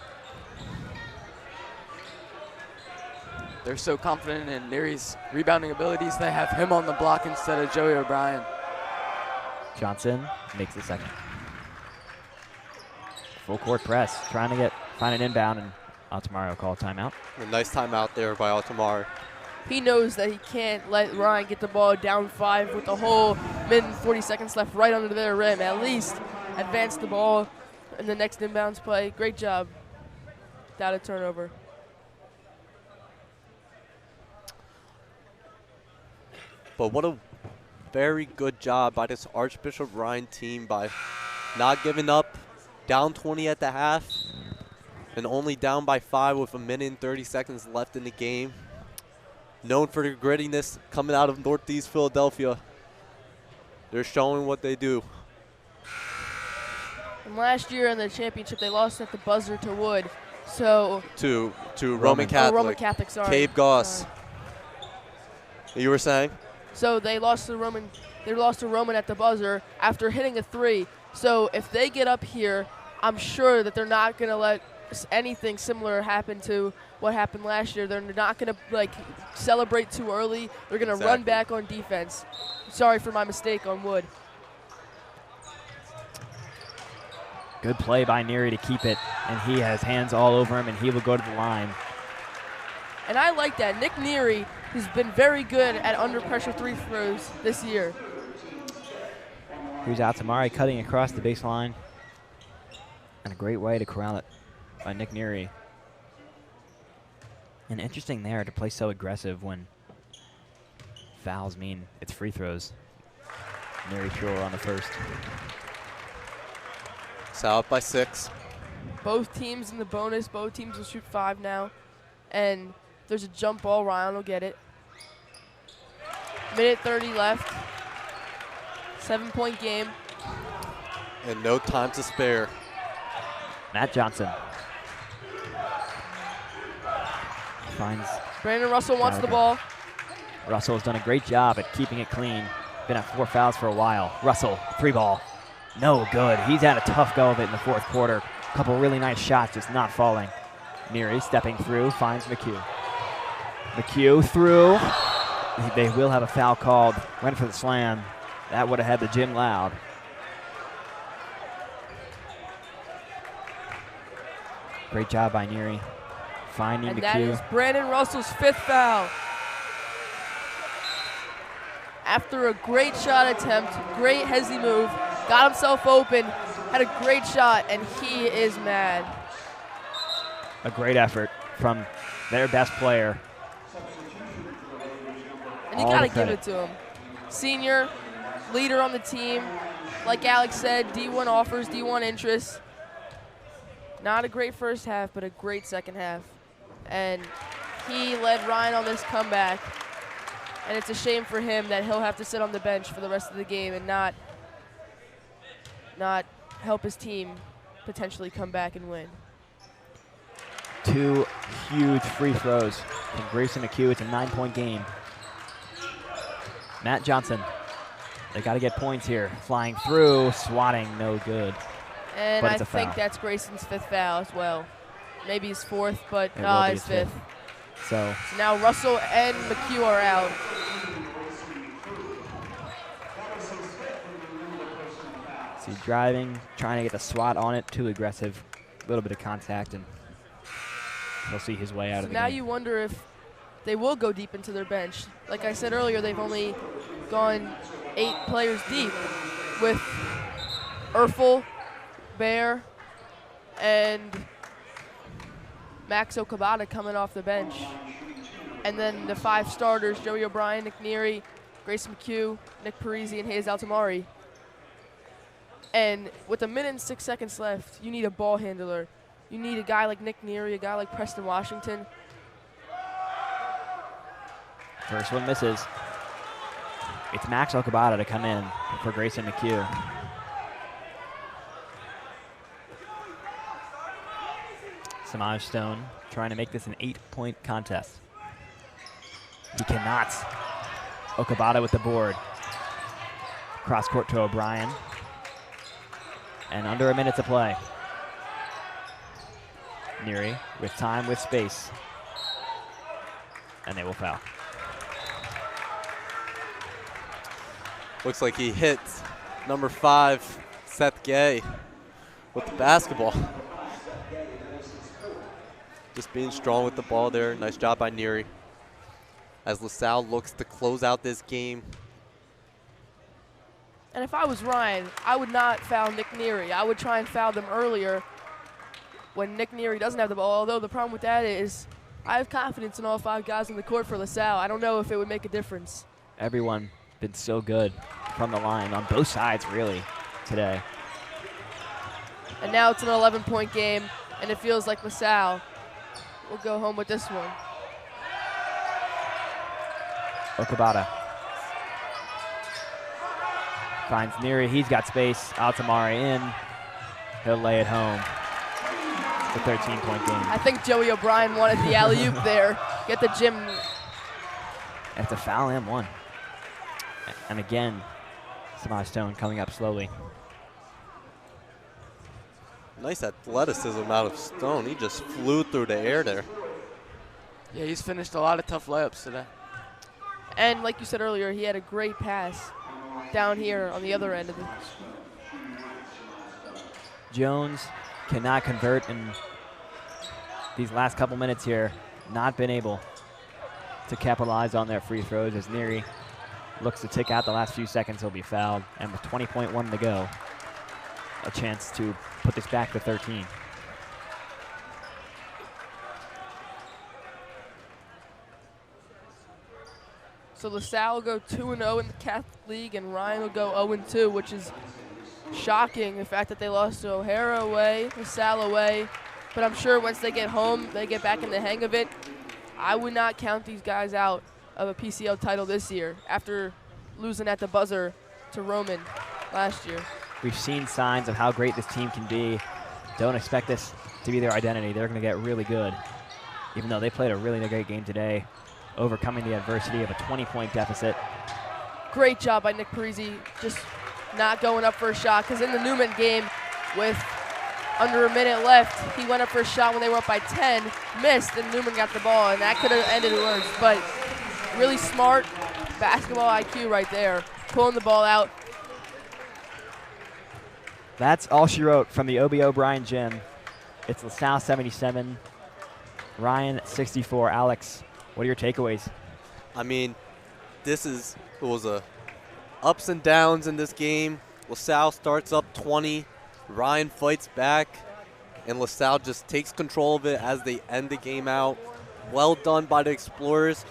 They're so confident in Neary's rebounding abilities, they have him on the block instead of Joey O'Brien. Johnson makes the second. Full court press, trying to find an inbound, and Altamari will call a timeout. A nice timeout there by Altamari. He knows that he can't let Ryan get the ball down 5 with the whole minute and 40 seconds left right under their rim. At least advance the ball in the next inbounds play. Great job without a turnover. But what a very good job by this Archbishop Ryan team by not giving up, down 20 at the half, and only down by 5 with a minute and 30 seconds left in the game. Known for their grittiness coming out of Northeast Philadelphia. They're showing what they do. And last year in the championship, they lost at the buzzer to Wood. So To Roman Catholic. Oh, Roman Catholic, sorry. Cape Goss. You were saying? So they lost to Roman. They lost to Roman at the buzzer after hitting a 3. So if they get up here, I'm sure that they're not going to let anything similar happen to what happened last year. They're not going to celebrate too early. They're going to run back on defense. Sorry for my mistake on Wood. Good play by Neary to keep it, and he has hands all over him, and he will go to the line. And I like that. Nick Neary has been very good at under pressure 3 throws this year. Here's Altamari cutting across the baseline. And a great way to corral it by Nick Neary. And interesting there to play so aggressive when fouls mean it's free throws. Neary pure on the first. South by 6. Both teams in the bonus. Both teams will shoot 5 now. And there's a jump ball. Ryan will get it. Minute 30 left. 7-point game. And no time to spare. Matt Johnson finds Brandon Russell wants the ball. Russell has done a great job at keeping it clean. Been at 4 fouls for a while. Russell, 3 ball. No good. He's had a tough go of it in the 4th quarter. A couple really nice shots, just not falling. Neary stepping through, finds McHugh. McHugh through. They will have a foul called. Went for the slam. That would have had the gym loud. Great job by Neary. Finding And McHugh. that is Brandon Russell's 5th foul. After a great shot attempt, great hezzy move, got himself open, had a great shot, and he is mad. A great effort from their best player. And you All got to the give credit. it to him. Senior, leader on the team. Like Alex said, D1 offers, D1 interest. Not a great first half, but a great second half. And he led Ryan on this comeback. And it's a shame for him that he'll have to sit on the bench for the rest of the game and not help his team potentially come back and win. 2 huge free throws from Grayson McHugh. It's a 9-point game. Matt Johnson, they got to get points here. Flying through, swatting, no good. And but I it's a think foul. that's Grayson's 5th foul as well. Maybe his 4th, but It will be his his 5th. So So now Russell and McHugh are out. see driving, trying to get the swat on it, too aggressive. A little bit of contact, and he'll see his way out So of the now game. you wonder if they will go deep into their bench. Like I said earlier, they've only gone 8 players deep with Erfel, Bear, and Max Okabata coming off the bench. And then the 5 starters, Joey O'Brien, Nick Neary, Grayson McHugh, Nick Parisi, and Hayes Altamari. And with 1 minute and 6 seconds left, you need a ball handler. You need a guy like Nick Neary, a guy like Preston Washington. First one misses. It's Max Okabata to come in for Grayson McHugh. Samaj Stone trying to make this an 8-point contest. He cannot. Okabata with the board. Cross court to O'Brien. And under 1 minute to play. Neary with time, with space. And they will foul. Looks like he hit number 5, Seth Gay, with the basketball. Just being strong with the ball there. Nice job by Neary. As LaSalle looks to close out this game. And if I was Ryan, I would not foul Nick Neary. I would try and foul them earlier when Nick Neary doesn't have the ball. Although the problem with that is I have confidence in all 5 guys on the court for LaSalle. I don't know if it would make a difference. Everyone been so good from the line on both sides, really, today. And now it's an 11-point game, and it feels like LaSalle will go home with this one. Okabata finds Neary. He's got space. Altamari in. He'll lay it home. It's a 13-point game. I think Joey O'Brien wanted the alley-oop there. Get the gym. And it's a foul and 1. And again, Samaj Stone coming up slowly. Nice athleticism out of Stone. He just flew through the air there. Yeah, he's finished a lot of tough layups today. And like you said earlier, he had a great pass down here on the other end of the. Jones cannot convert in these last couple minutes here. Not been able to capitalize on their free throws as Neary looks to tick out the last few seconds. He'll be fouled. And with 20.1 to go, a chance to put this back to 13. So LaSalle will go 2-0 in the Catholic League, and Ryan will go 0-2, which is shocking, the fact that they lost to O'Hara away, LaSalle away. But I'm sure once they get home, they get back in the hang of it. I would not count these guys out of a PCL title this year after losing at the buzzer to Roman last year. We've seen signs of how great this team can be. Don't expect this to be their identity. They're going to get really good, even though they played a really great game today, overcoming the adversity of a 20-point deficit. Great job by Nick Parisi, just not going up for a shot, because in the Newman game with under 1 minute left, he went up for a shot when they were up by 10, missed, and Newman got the ball, and that could have ended it worse. But really smart basketball IQ right there, pulling the ball out. That's all she wrote from the OB O'Brien gym. It's LaSalle 77, Ryan 64. Alex, what are your takeaways? I mean, it was a ups and downs in this game. LaSalle starts up 20. Ryan fights back, and LaSalle just takes control of it as they end the game out. Well done by the Explorers.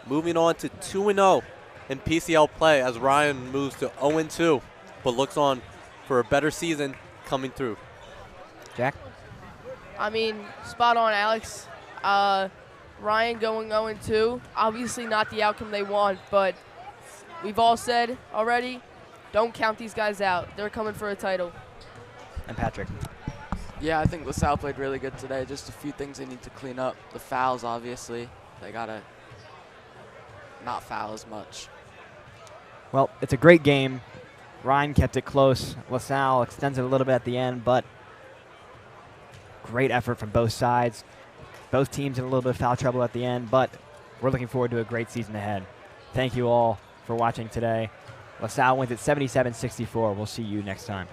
Moving on to 2-0 in PCL play as Ryan moves to 0-2, but looks on for a better season coming through. Jack? I mean, spot on, Alex. Ryan going 0-2. Obviously not the outcome they want, but we've all said already, don't count these guys out. They're coming for a title. And Patrick. Yeah, I think LaSalle played really good today. Just a few things they need to clean up. The fouls, obviously. They got to not foul as much. Well, it's a great game. Ryan kept it close. LaSalle extends it a little bit at the end, but great effort from both sides. Both teams in a little bit of foul trouble at the end, but we're looking forward to a great season ahead. Thank you all for watching today. LaSalle wins at 77-64. We'll see you next time.